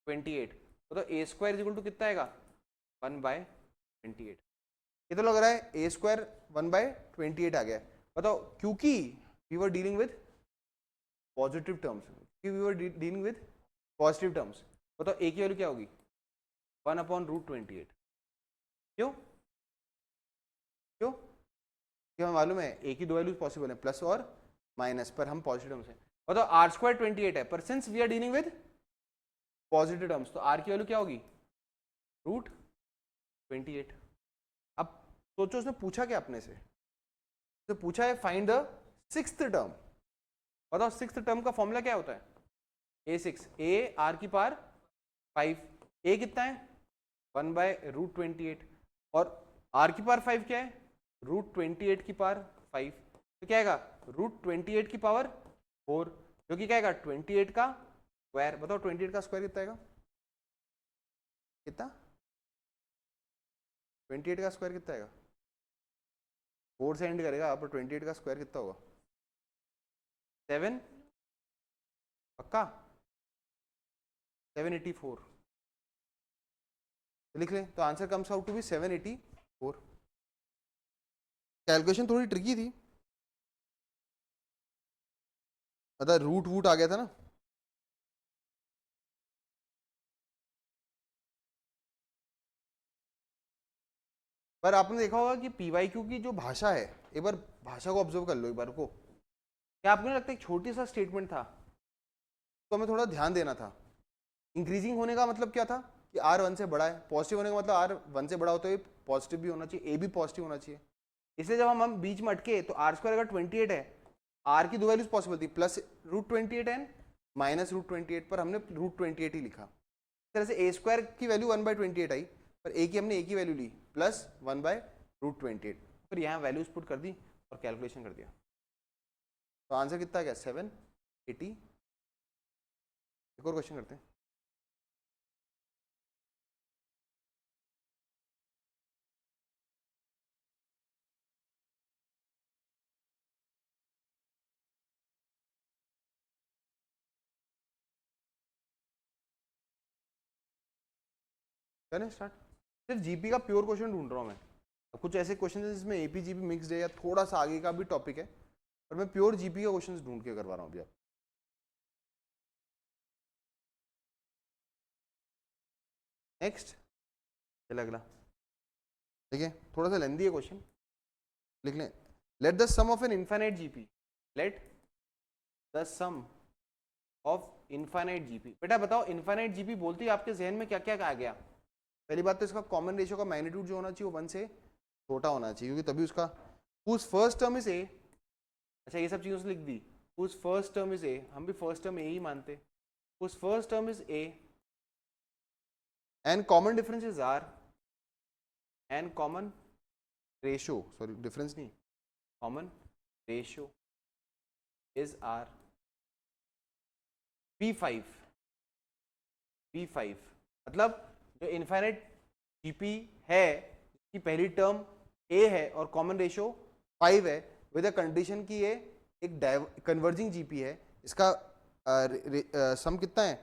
28। तो a square is equal to कितना आएगा 1/28। ये तो लग रहा है ए स्क्वायर 1/28 आ गया। बताओ क्योंकि we were dealing with positive terms, we were dealing with positive terms. बताओ ए की वैल्यू क्या होगी 1/√28। क्यों क्यों? क्यों हमें मालूम है ए की 2 वैल्यूज पॉसिबल है, प्लस और माइनस, पर हम पॉजिटिव टर्म्स है। बताओ आर स्क्वायर 28 है, पर since we are dealing with positive terms तो आर की वैल्यू क्या होगी √28। अब सोचो उसने पूछा क्या अपने से, तो पूछा है फाइंड द 6th टर्म। बताओ 6th टर्म का फॉर्मूला क्या होता है, a6 a r की पावर 5, a कितना है 1/√28, और r की पावर 5 क्या है √28 की पावर 5, तो क्या आएगा √28 की पावर 4, जो कि क्या आएगा 28 का स्क्वायर। बताओ 28 का स्क्वायर कितना आएगा, कितना 28 का स्क्वायर कितना आएगा, 4 से एंड करेगा, पर 28 का स्क्वायर कितना होगा 7, पक्का 784। तो लिख लें, तो answer comes out to be 784। Calculation थोड़ी ट्रिकी थी, मतलब रूट वूट आ गया था ना। पर आपने देखा होगा कि पीवाईक्यू की जो भाषा है, एक बार भाषा को ऑब्जर्व कर लो एक बार को, क्या आपको नहीं लगता एक छोटी सा स्टेटमेंट था तो हमें थोड़ा ध्यान देना था। इंक्रीजिंग होने का मतलब क्या था कि आर 1 से बड़ा है, पॉजिटिव होने का मतलब आर 1 से बड़ा हो तो ये पॉजिटिव भी होना चाहिए, ए भी पॉजिटिव होना चाहिए। इसलिए जब हम बीच में अटके तो आर स्क्वायर अगर 28 है, आर की 2 वैल्यूज पॉसिबल थी, प्लस √28 एंड माइनस √28, पर हमने √28 ही लिखा। इस तरह से ए स्क्वायर की वैल्यू 1/28 आई, पर ए की हमने ए की वैल्यू ली प्लस 1/√28, फिर यहाँ वैल्यूज पुट कर दी और कैलकुलेशन कर दिया। तो आंसर कितना आ गया 780। एक और क्वेश्चन करते हैं। करें स्टार्ट। सिर्फ जीपी का प्योर क्वेश्चन ढूंढ रहा हूँ मैं। कुछ ऐसे क्वेश्चन है जिसमें एपी जीपी मिक्सड है या थोड़ा सा आगे का भी टॉपिक है, पर मैं प्योर जीपी का क्वेश्चन ढूंढ के करवा रहा हूँ अभी। नेक्स्ट चला अगला, ठीक है, थोड़ा सा लेंदी है क्वेश्चन, लिख लें। Let the sum of an infinite GP, let the sum of infinite GP. बेटा बताओ इनफाइनाइट जीपी बोलती है आपके जहन में क्या क्या आ गया? पहली बात तो इसका कॉमन रेशियो का मैग्नीट्यूड जो होना चाहिए वो 1 से छोटा होना चाहिए, क्योंकि तभी उसका whose first term is a, अच्छा ये सब चीजों से लिख दी, whose first term is a, हम भी फर्स्ट टर्म ए ही मानते, whose first term is a and common differences are, and common ratio, sorry difference नहीं, common ratio is r p5, p5 मतलब जो इनफाइनाइट जीपी है की पहली टर्म ए है और कॉमन रेशियो 5 है, विद अ कंडीशन की ये एक कन्वर्जिंग जीपी है, इसका सम कितना है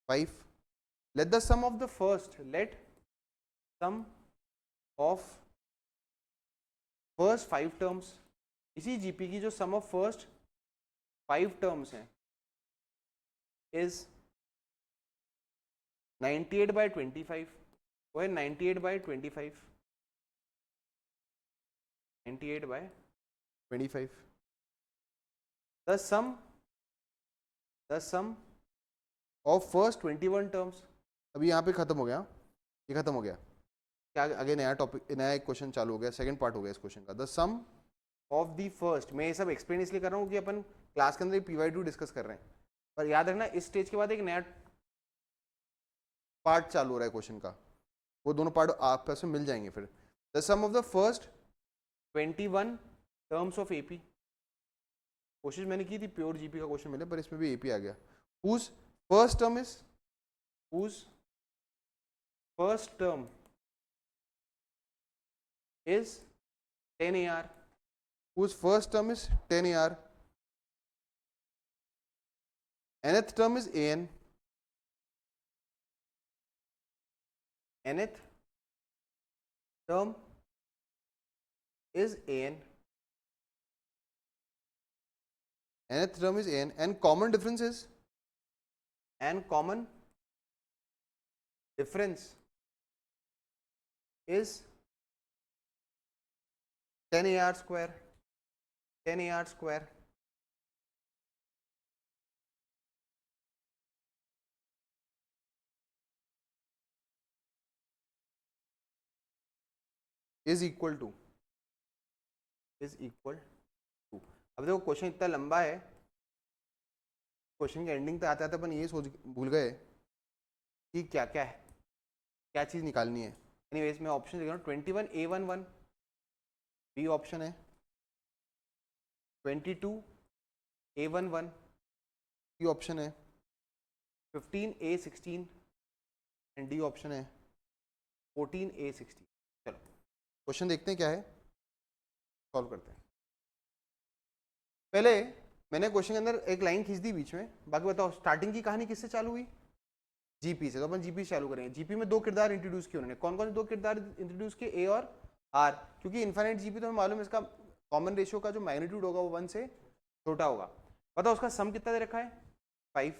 5। Let the sum of the first, let sum of first 5 terms, इसी जीपी की जो सम ऑफ फर्स्ट 5 टर्म्स हैं इज 98/25, वो है 98/25, 98/25। the sum of first 21 terms, अभी यहाँ पे खत्म हो गया, ये खत्म हो गया, क्या आगे नया टॉपिक, नया एक क्वेश्चन चालू हो गया, सेकंड पार्ट हो गया इस क्वेश्चन का। The sum of the first, मैं ये सब एक्सप्लेन इसलिए कर रहा हूँ कि अपन क्लास के अंदर PY2 डिस्कस कर रहे हैं, पर याद रखना इस स्टेज के बाद एक नया पार्ट चालू हो रहा है क्वेश्चन का, वो दोनों पार्ट आपस में मिल जाएंगे फिर। The sum of the first 21 terms of AP, कोशिश मैंने की थी प्योर जीपी का क्वेश्चन मिले, पर इसमें भी एपी आ गया। whose first term is, whose first term is 10 AR, whose first term is 10 AR, nth term is AN, nth term is AN, nth term is AN, and common difference is, and common difference is 10 AR square, 10 AR square, is equal to, is equal to। अब देखो question इतना लंबा है, question के ending तक आते आते अपन ये सोच भूल गए कि क्या क्या है, क्या चीज़ निकालनी है। एनीवेज मैं ऑप्शन देख रहा हूँ, 21A11 बी ऑप्शन है, 22A11 सी ऑप्शन है, 15A16 एंड डी ऑप्शन है 14A16। चलो क्वेश्चन देखते हैं क्या है, सॉल्व करते हैं। पहले मैंने क्वेश्चन के अंदर एक लाइन खींच दी बीच में, बाकी बताओ स्टार्टिंग की कहानी किससे चालू हुई? जीपी से, तो अपन जीपी से चालू करेंगे। जीपी में दो किरदार इंट्रोड्यूस किए उन्होंने, कौन कौन से दो किरदार इंट्रोड्यूस किए? ए और आर, क्योंकि इनफाइनाइट जीपी तो हमें मालूम है इसका कॉमन रेशियो का जो मैग्नीट्यूड होगा वो 1 से छोटा होगा। बताओ उसका सम कितना दे रखा है 5,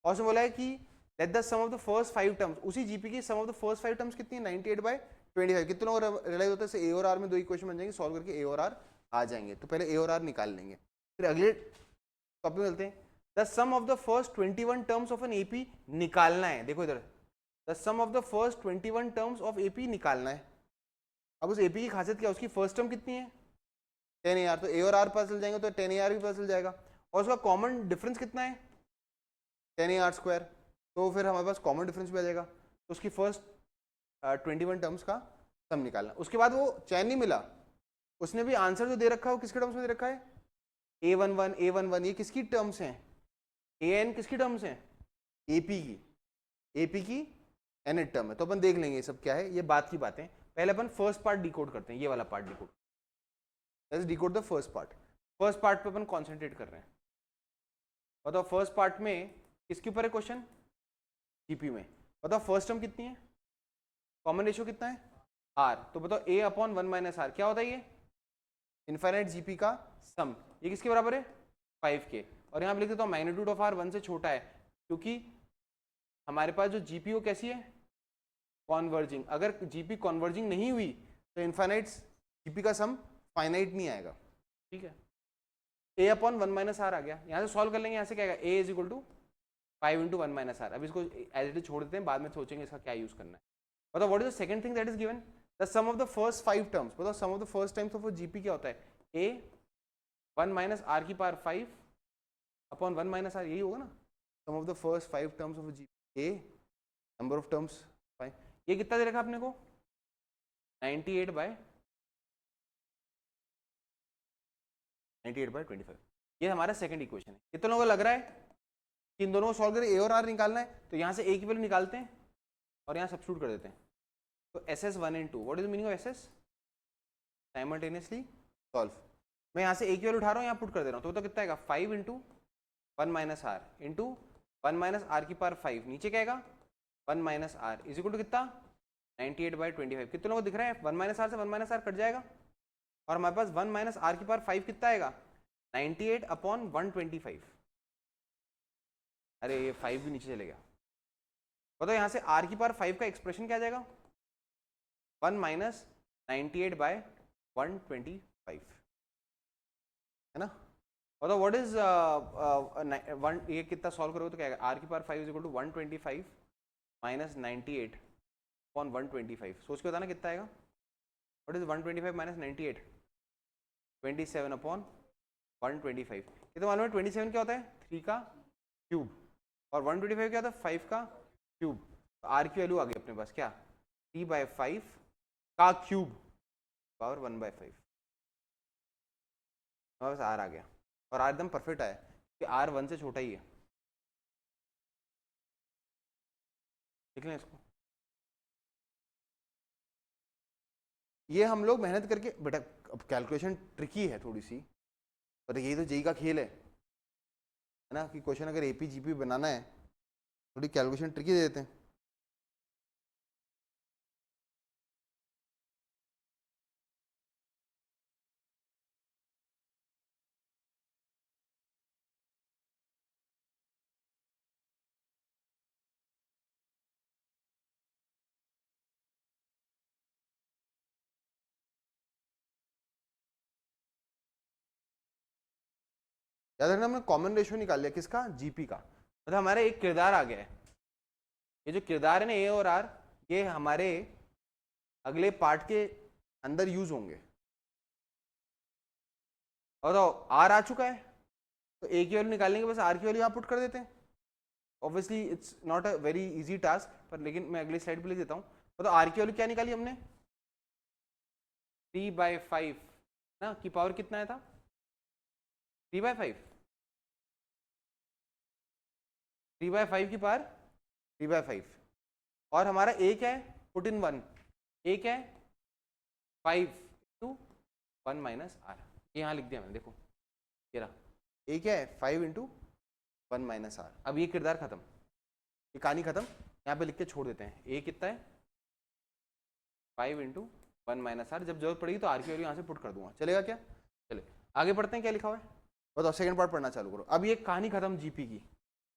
और उसने बोला है कि let the sum of the first 5 terms, उसी जीपी की sum of the first 5 terms कितनी है 98/25। कितने लोग रियलाइज होता है ए और आर में दो इक्वेशन बन जाएंगे, सॉल्व करके ए और आर आ जाएंगे। तो पहले ए और आर निकाल लेंगे, फिर अगले टॉपिक में चलते हैं। The sum of the first 21 terms of an AP निकालना है। देखो इधर, the sum of the first 21 terms of AP निकालना है। अब उस एपी की खासियत क्या है, उसकी फर्स्ट टर्म कितनी है 10 AR, तो ए और आर पता चल जाएंगे, तो 10 AR भी पता चल जाएगा, और उसका कॉमन डिफरेंस कितना है 10 AR स्क्वायर, तो फिर हमारे पास कॉमन डिफरेंस भी आ जाएगा। तो उसकी फर्स्ट 21 टर्म्स का सम निकालना। उसके बाद वो चैन नहीं मिला, उसने भी आंसर जो दे रखा है वो किसके टर्म्स में दे रखा है A11, ये किसकी टर्म्स हैं, AN किसकी टर्म्स हैं एपी की nth टर्म है। तो अपन देख लेंगे ये सब क्या है, ये बात की बातें। पहले अपन फर्स्ट पार्ट डिकोड करते हैं, ये वाला part decode, let's decode the first part. First part पे अपन कॉन्सेंट्रेट कर रहे हैं। बताओ फर्स्ट पार्ट में किसके ऊपर है क्वेश्चन, जीपी में। बताओ फर्स्ट टर्म कितनी है कॉमन रेशियो कितना है आर, तो बताओ ए अपॉन 1 माइनस आर क्या होता है ये इनफाइनाइट जीपी का सम, ये किसके बराबर है 5 के। और यहाँ पे लिख देता हूँ मैग्नीट्यूड ऑफ आर 1 से छोटा है, क्योंकि हमारे पास जो जीपी वो कैसी है कॉन्वर्जिंग, अगर जीपी कॉन्वर्जिंग नहीं हुई तो इनफाइनाइट जीपी का सम फाइनाइट नहीं आएगा, ठीक है। ए अपॉन 1 माइनस आर आ गया, यहाँ से सॉल्व कर लेंगे, यहाँ से क्या आएगा A is equal to 5 into 1 minus R. अब इसको एज इट इज छोड़ देते हैं, बाद में सोचेंगे इसका क्या यूज करना है। बताओ what is the second thing that is given, the sum of the first 5 terms. बताओ sum of the first times of GP क्या होता है ए 1 माइनस आर की पावर 5 अपॉन 1 माइनस आर, यही होगा ना sum of the first 5 terms of GP a number of terms 5। ये कितना दे रखा आपने को 98/25, ये हमारा सेकंड इक्वेशन है। कितने लोगों को लग रहा है कि इन दोनों को सॉल्व करके ए और आर निकालना है, तो यहाँ से ए की वैल्यू निकालते हैं और यहाँ सब्स्टिट्यूट कर देते हैं। तो SS 1 and 2, what is the meaning of SS simultaneously solve. मैं यहाँ से ए की वैल्यू उठा रहा हूँ, यहाँ पुट कर दे रहा हूँ, तो कितना आएगा 5 into 1 minus r into 1 minus are की पावर 5, नीचे क्या आएगा 1 minus r is equal to कितना 98/25। कितने लोगों को दिख रहा है 1 माइनस आर से 1 माइनस आर कट जाएगा, और हमारे पास 1 माइनस आर की पावर 5 कितना आएगा 98/125। अरे ये 5 भी नीचे चले गया। बताओ यहाँ से r की पावर 5 का एक्सप्रेशन क्या आ जाएगा 1 माइनस 98/125, है ना। बताओ व्हाट इज ये कितना सॉल्व करोगे तो क्या आएगा r की power 5 is equal to 125 minus 98/125। सोच के बताना कितना आएगा, व्हाट इज 125 माइनस 98, 27/125। ये तो मालूम है 27 क्या होता है 3 का क्यूब, और 125 क्या होता है 5 का क्यूब। तो आर की वैल्यू आ गई अपने पास क्या 3/5 का क्यूब पावर 1/5, हमारे पास आर आ गया, और आर एकदम परफेक्ट आया कि आर 1 से छोटा ही है। देख लें इसको, ये हम लोग मेहनत करके, बेटा अब कैलकुलेशन ट्रिकी है थोड़ी सी, पर यही तो जेई का खेल है ना, कि क्वेश्चन अगर एपी जीपी बनाना है थोड़ी कैलकुलेशन ट्रिकी दे देते हैं। याद रखना हमने कॉमन रेशियो निकाल लिया किसका जीपी का, मतलब हमारे एक किरदार आ गया है। ये जो किरदार है ना ए और आर, ये हमारे अगले पार्ट के अंदर यूज होंगे। और तो आर आ चुका है, तो ए की वैल्यू निकालने के बस आर की वैल्यू यहाँ पुट कर देते हैं। Obviously it's not a very easy task, पर लेकिन मैं अगली स्लाइड पे लिख देता हूँ। तो आर की वैल्यू क्या निकाली हमने 3/5 ना, की पावर कितना आया था 3/5, 3/5 की पावर 3/5, और हमारा ए क्या है पुट इन 1, ए क्या है 5 इंटू 1 माइनस आर, ये यहाँ लिख दिया मैंने, देखो ये रहा ए क्या है 5 इंटू 1 माइनस आर। अब ये किरदार खत्म, ये कहानी खत्म, यहाँ पे लिख के छोड़ देते हैं। ए कितना है 5 इंटू 1 माइनस आर, जब जरूरत पड़ेगी तो आर की वैल्यू यहाँ से पुट कर दूंगा, चलेगा क्या। चले आगे बढ़ते हैं, क्या लिखा हुआ है बताओ, सेकंड पार्ट पढ़ना चालू करो। अब ये कहानी खत्म जीपी की,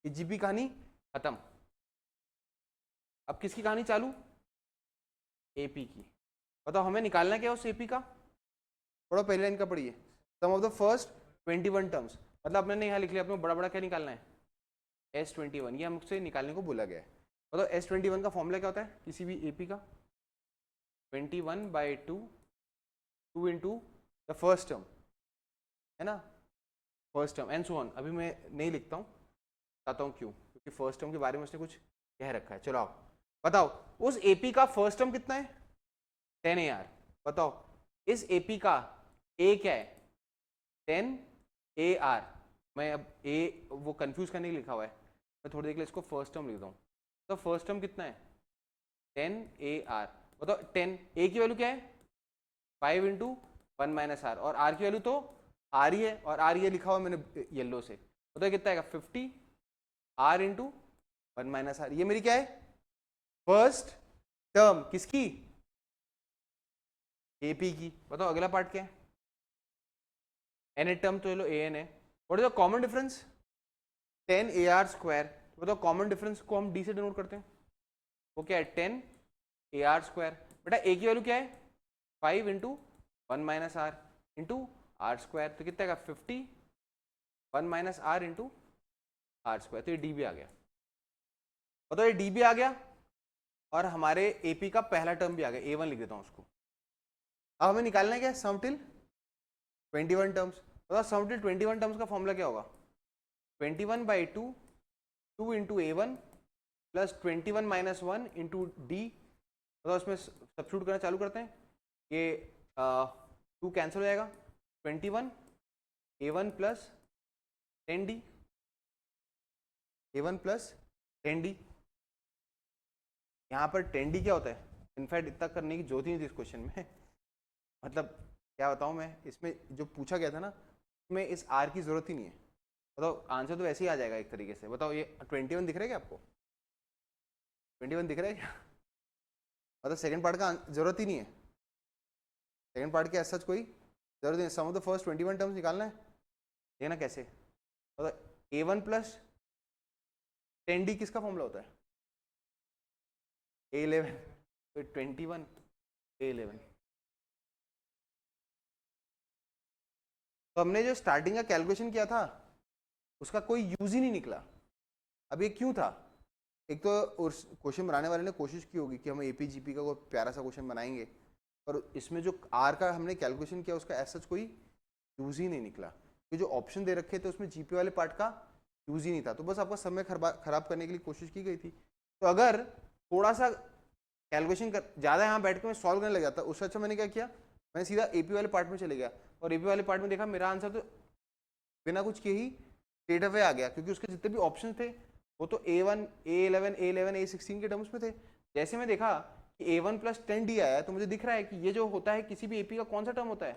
ये जीपी कहानी खत्म। अब किसकी कहानी चालू एपी की। बताओ हमें निकालना क्या है उस एपी का, पढ़ो पहले लाइन का पढ़िए, सम ऑफ द फर्स्ट 21 टर्म्स। मतलब मैंने यहाँ लिख लिया, अपने बड़ा बड़ा क्या निकालना है S21, ये हमसे निकालने को बोला गया है। बताओ S21 का फॉर्मूला क्या होता है किसी भी एपी का 21/2 2 इंटू द फर्स्ट टर्म, है ना, first term and so on. अभी मैं नहीं लिखता हूँ, बताता हूँ क्यों, क्योंकि फर्स्ट टर्म के बारे में उसने कुछ कह रखा है। चलो आओ बताओ उस एपी का फर्स्ट टर्म कितना है 10 AR। बताओ इस एपी का ए क्या है 10 AR। मैं अब ए वो कंफ्यूज करने के लिए लिखा हुआ है, मैं थोड़ी देर के लिए इसको फर्स्ट टर्म लिखता हूँ। तो फर्स्ट टर्म कितना है 10 AR। बताओ 10 ए की वैल्यू क्या है 5 इंटू 1 माइनस आर, और आर की वैल्यू तो आर ही है, और आर ये लिखा हुआ मैंने येलो से। बताओ कितना आएगा 50 आर इंटू 1 माइनस आर। ये मेरी क्या है फर्स्ट टर्म किसकी, एपी की। बताओ अगला पार्ट क्या है, एन टर्म तो लो ए एन है। What is the common difference, 10 A R square. बताओ कॉमन डिफरेंस को हम डी से डिनोट करते हैं, वो क्या है 10 ए आर स्क्वायर। बेटा ए की वैल्यू क्या है 5 into 1 minus r into r square, तो कितना का 50 1 minus r into r square, तो ये डी भी आ गया। बताओ ये डी भी आ गया और हमारे एपी का पहला टर्म भी आ गया, A1 लिख देता हूं उसको। अब हमें निकालना है क्या सम टिल 21 टर्म्स। बताओ सम टिल 21 टर्म्स का फॉर्मूला क्या होगा, 21/2 2 into A1 plus 21 minus 1 into D. बताओ इसमें सब्स्टिट्यूट करना चालू करते हैं, ये 2 कैंसिल हो जाएगा, 21 A1 plus 10D, A1 plus 10D। यहाँ पर 10D क्या होता है, इनफैक्ट इतना करने की जरूरत ही नहीं थी इस क्वेश्चन में मतलब क्या बताऊँ मैं, इसमें जो पूछा गया था ना उसमें इस आर की जरूरत ही नहीं है। बताओ आंसर तो वैसे ही आ जाएगा एक तरीके से। बताओ ये 21 दिख रहा है क्या आपको, 21 दिख रहा है क्या, मतलब सेकंड पार्ट का जरूरत ही नहीं है, सेकंड पार्ट के ऐसा कोई जरूरत नहीं है। सम ऑफ द फर्स्ट 21 टर्म्स निकालना है, देखना कैसे। मतलब A1 प्लस 10D किसका फॉर्मूला होता है, A11, तो 21 A11। तो हमने जो स्टार्टिंग का कैलकुलेशन किया था उसका कोई यूज ही नहीं निकला। अब ये क्यों था, एक तो उस क्वेश्चन बनाने वाले ने कोशिश की होगी कि हम एपीजीपी का कोई प्यारा सा क्वेश्चन बनाएंगे, पर इसमें जो आर का हमने कैलकुलेशन किया उसका ऐसा कोई यूज ही नहीं निकला, कि जो ऑप्शन दे रखे थे उसमें जीपी वाले पार्ट का यूज ही नहीं था, तो बस आपका समय खराब करने के लिए कोशिश की गई थी। तो अगर थोड़ा सा कैलकुलेशन कर ज़्यादा यहाँ बैठ के मैं सॉल्व करने लग जाता, उससे अच्छा मैंने क्या किया, मैंने सीधा एपी वाले पार्ट में चले गया और एपी वाले पार्ट में देखा मेरा आंसर तो बिना कुछ किए ही स्ट्रेट अवे आ गया, क्योंकि उसके जितने भी ऑप्शन थे वो तो A1 A11 A11 A16 के टर्म्स में थे। जैसे मैं देखा कि A1 प्लस 10D आया तो मुझे दिख रहा है कि ये जो होता है किसी भी एपी का कौन सा टर्म होता है,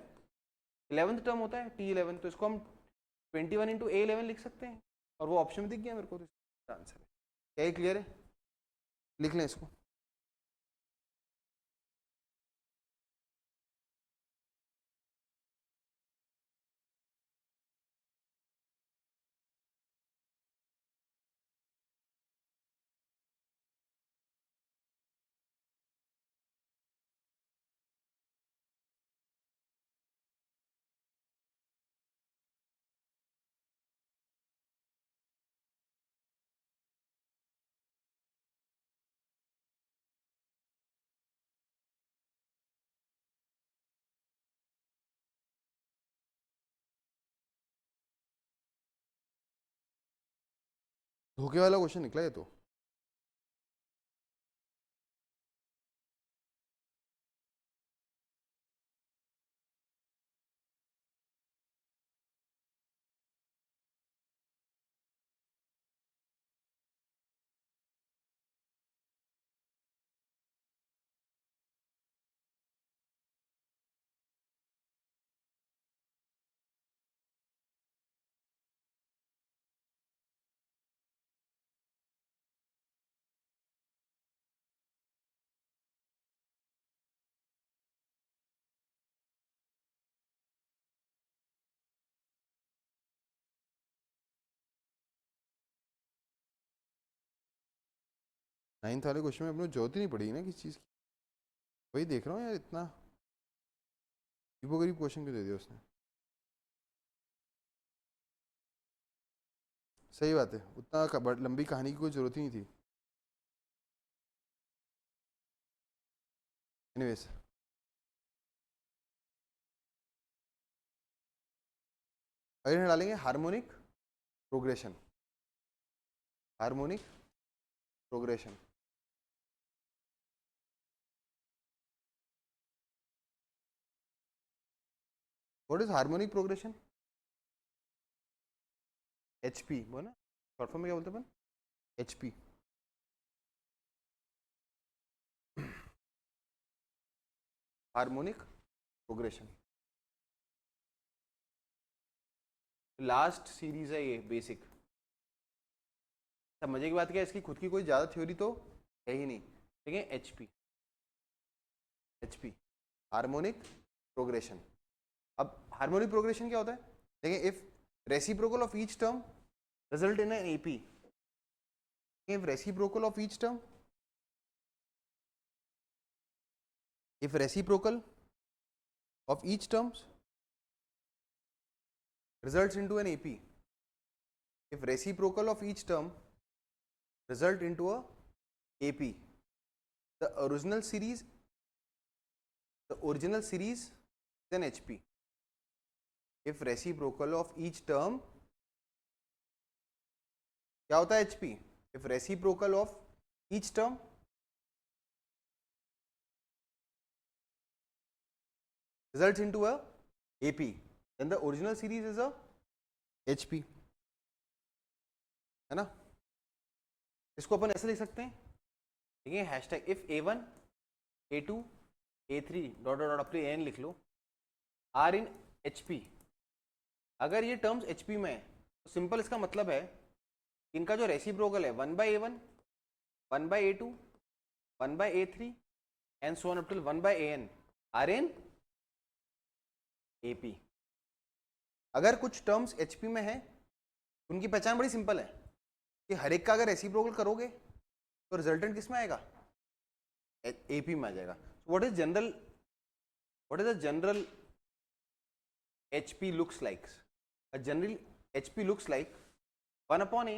11th टर्म होता है T11, तो इसको हम 21 इंटू A11 लिख सकते हैं और वो ऑप्शन में दिख गया मेरे को, तो आंसर है। क्या ये क्लियर है, लिख लें इसको। धोखे वाला क्वेश्चन निकला ये तो। नाइन्थ वाले क्वेश्चन में अपने जरूरत ही नहीं पड़ी ना किसी चीज़ की, वही देख रहा हूँ यार, इतना गरीबो गरीब क्वेश्चन क्यों दे दिया उसने। सही बात है, उतना लंबी कहानी की कोई जरूरत ही नहीं थी। एनीवेज अगर डालेंगे harmonic progression, harmonic progression. What is harmonic progression, HP बोला, शॉर्ट फॉर्म में क्या बोलते हैं अपन, HP। Harmonic progression last series है ये बेसिक। सब मजे की बात क्या है, इसकी खुद की कोई ज्यादा थ्योरी तो है ही नहीं, ठीक है। HP HP, harmonic progression. अब हार्मोनिक प्रोग्रेशन क्या होता है? देखिए, if reciprocal of each term result in an AP, if reciprocal of each term, if reciprocal of each terms results into an AP, if reciprocal of each term result into a AP, the original series is an HP. If reciprocal of each term क्या होता है? HP. If reciprocal of each term results into a AP, then the original series is a HP, है ना? इसको अपन ऐसे लिख सकते हैं, देखिए hashtag if A1 A2 A3 dot dot dot अपने AN लिख लो, आर इन HP. अगर ये टर्म्स HP में है तो सिंपल इसका मतलब है इनका जो रेसिप्रोकल है 1/A1 1/A2 1/A3 and so on up till 1/AN are in AP. अगर कुछ टर्म्स HP में है उनकी पहचान बड़ी सिंपल है कि हर एक का अगर रेसिप्रोकल करोगे तो रिजल्टेंट किस में आएगा? AP में आ जाएगा. What is the general HP looks like? A general HP looks like 1 upon A,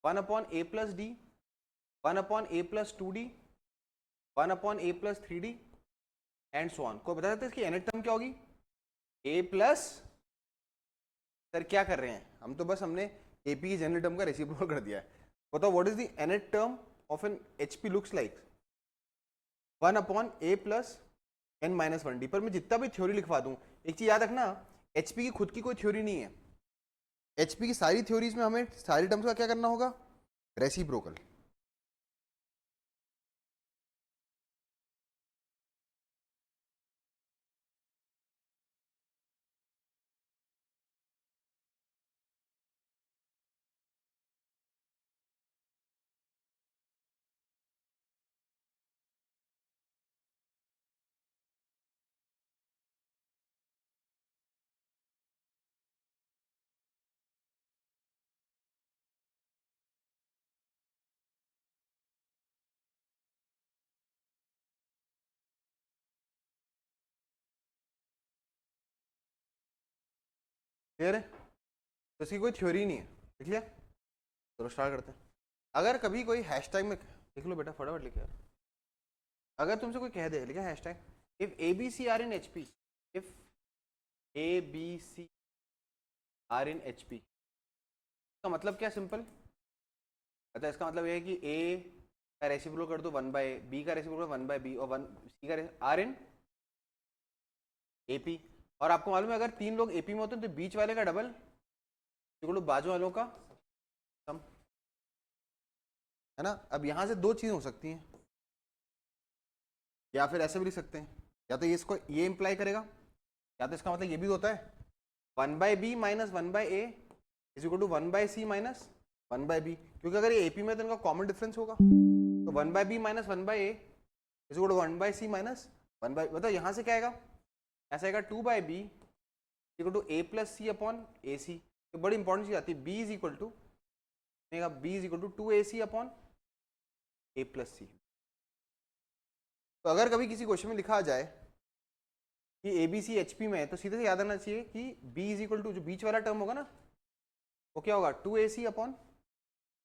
1 upon A plus D, 1 upon A plus 2D, 1 upon A plus 3D and so on. कोई बता सकते हैं इसकी nth टर्म क्या होगी? A plus, sir क्या कर रहे हैं हम? तो बस हमने AP की जनरल टर्म का रेसिप्रोकल कर दिया है. बताओ what is the nth term of an HP looks like? 1 upon A plus n minus 1D. पर मैं जितना भी थ्योरी लिखवा दूं, एक चीज याद रखना, HP की खुद की कोई थ्योरी नहीं है. HP की सारी थ्योरीज में हमें सारी टर्म्स का क्या करना होगा? रेसिप्रोकल. क्लियर है? तो इसकी कोई थ्योरी नहीं है. लिख लिया? चलो स्टार्ट करते हैं. अगर कभी कोई हैशटैग में लिख लो बेटा, फटाफट लिख यार. अगर तुमसे कोई कह दे, लिखा hashtag if ABC are in HP, if ABC are in HP, इसका मतलब क्या? सिंपल. अच्छा, इसका मतलब ये है कि A का रेसिप्रोकल कर दो 1/A, B का रेसिप्रोकल 1/B और 1 C का आर इन AP. और आपको मालूम है अगर 3 लोग AP में होते हैं तो बीच वाले का डबल इक्वल टू बाजू वालों का सम, है ना? अब यहां से दो चीजें हो सकती हैं, या फिर ऐसे भी लिख सकते हैं, या तो ये इसको ये इंप्लाई करेगा, या तो इसका मतलब ये भी होता है 1/B minus 1/A is equal to 1/C minus 1/B. क्योंकि अगर ये AP में तो इनका कॉमन डिफरेंस होगा, तो 1/B minus 1/A is equal to 1/C minus 1/B. मतलब यहां से क्या आएगा? ऐसा आएगा 2/B equal to A plus C upon AC. तो बड़ी इंपॉर्टेंट चीज आती है, B is equal to 2AC upon A plus C. तो अगर कभी किसी क्वेश्चन में लिखा आ जाए कि ABC HP में है तो सीधे से याद आना चाहिए कि B इज इक्वल टू जो बीच वाला टर्म होगा ना वो क्या होगा? 2AC upon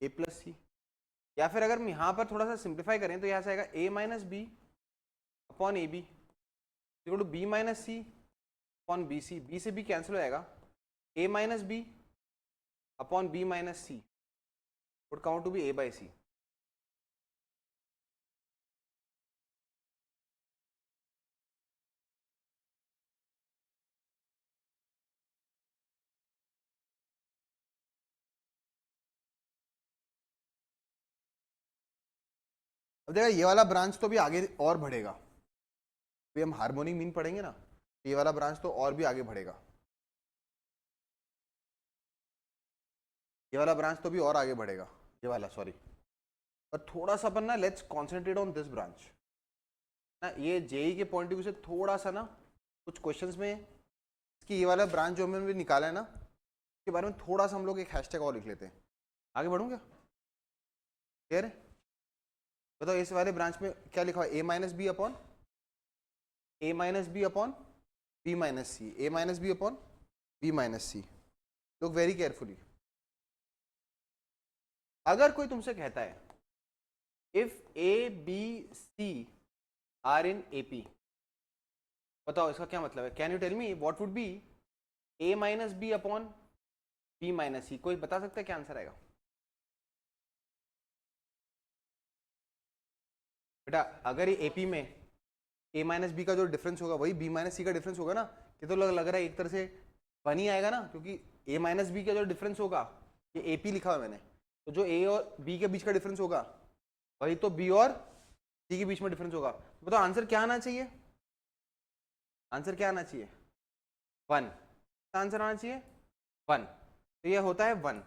A plus C. या फिर अगर हम यहाँ पर थोड़ा सा सिंप्लीफाई करें तो यहाँ से आएगा A minus B upon AB equal to B minus C upon BC. B से B कैंसिल हो जाएगा, A minus B upon B minus C would count to be A by C. अब देखा ये वाला ब्रांच तो भी आगे और बढ़ेगा. अभी हम हार्मोनिक मीन पढ़ेंगे ना, ये वाला ब्रांच तो और भी आगे बढ़ेगा. ये वाला ब्रांच तो भी और आगे बढ़ेगा, ये वाला सॉरी. पर थोड़ा सा अपन ना let's concentrate on this branch. ना, ये जेई के पॉइंट ऑफ व्यू से थोड़ा सा ना कुछ क्वेश्चंस में इसकी ये वाला ब्रांच जो हमने निकाला है ना, इसके बारे में थोड़ा सा हम लोग एक हैशटैग और लिख लेते हैं। आगे बढ़ूँ क्या? क्लियर है? बताओ इस वाले ब्रांच में क्या लिखा है? A minus B upon B minus C, A minus B upon B minus C. Look very carefully. अगर कोई तुमसे कहता है if A B C are in AP, बताओ इसका क्या मतलब है? Can you tell me what would be A minus B upon B minus C? कोई बता सकता है क्या आंसर आएगा? बेटा अगर ये एपी में ए माइनस बी का जो डिफरेंस होगा वही बी माइनस सी का डिफरेंस होगा ना, ये तो लग रहा है एक तरह से बन ही आएगा ना, क्योंकि ए माइनस बी का जो डिफरेंस होगा, ये एपी लिखा हुआ मैंने, तो जो ए और बी के बीच का डिफरेंस होगा वही तो बी और सी के बीच में डिफरेंस होगा। तो बताओ आंसर क्या आना चाहिए? आंसर क्या आना चाहिए? 1। आंसर आना चाहिए 1। तो ये होता है 1,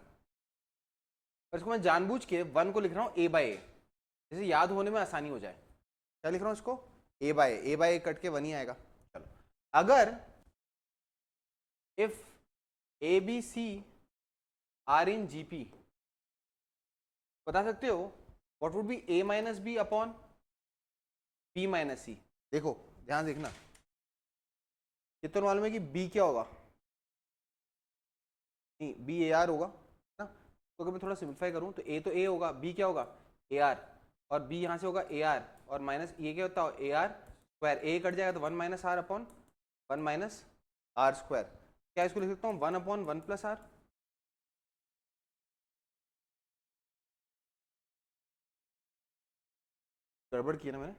और इसको मैं जानबूझ के 1 को लिख रहा हूँ ए बाय ए, जैसे याद होने में आसानी हो जाए। क्या लिख रहा हूँ इसको? ए बाय ए कट के 1 ही आएगा। चलो, अगर if A B C are in GP, बता सकते हो what would be A minus B upon B minus C? देखो ध्यान देखना, ये तो मालूम है कि बी क्या होगा, नहीं बी ए आर होगा ना, तो अगर मैं थोड़ा सिंप्लीफाई करूं तो ए होगा, बी क्या होगा? ए आर, और बी यहाँ से होगा ए आर, और माइनस ये क्या होता है? A are square, a cut जाएगा तो 1 minus r upon 1 minus r square. क्या इसको लिख सकता हूँ? 1 अपॉन 1 प्लस आर। गड़बड़ की ना मैंने,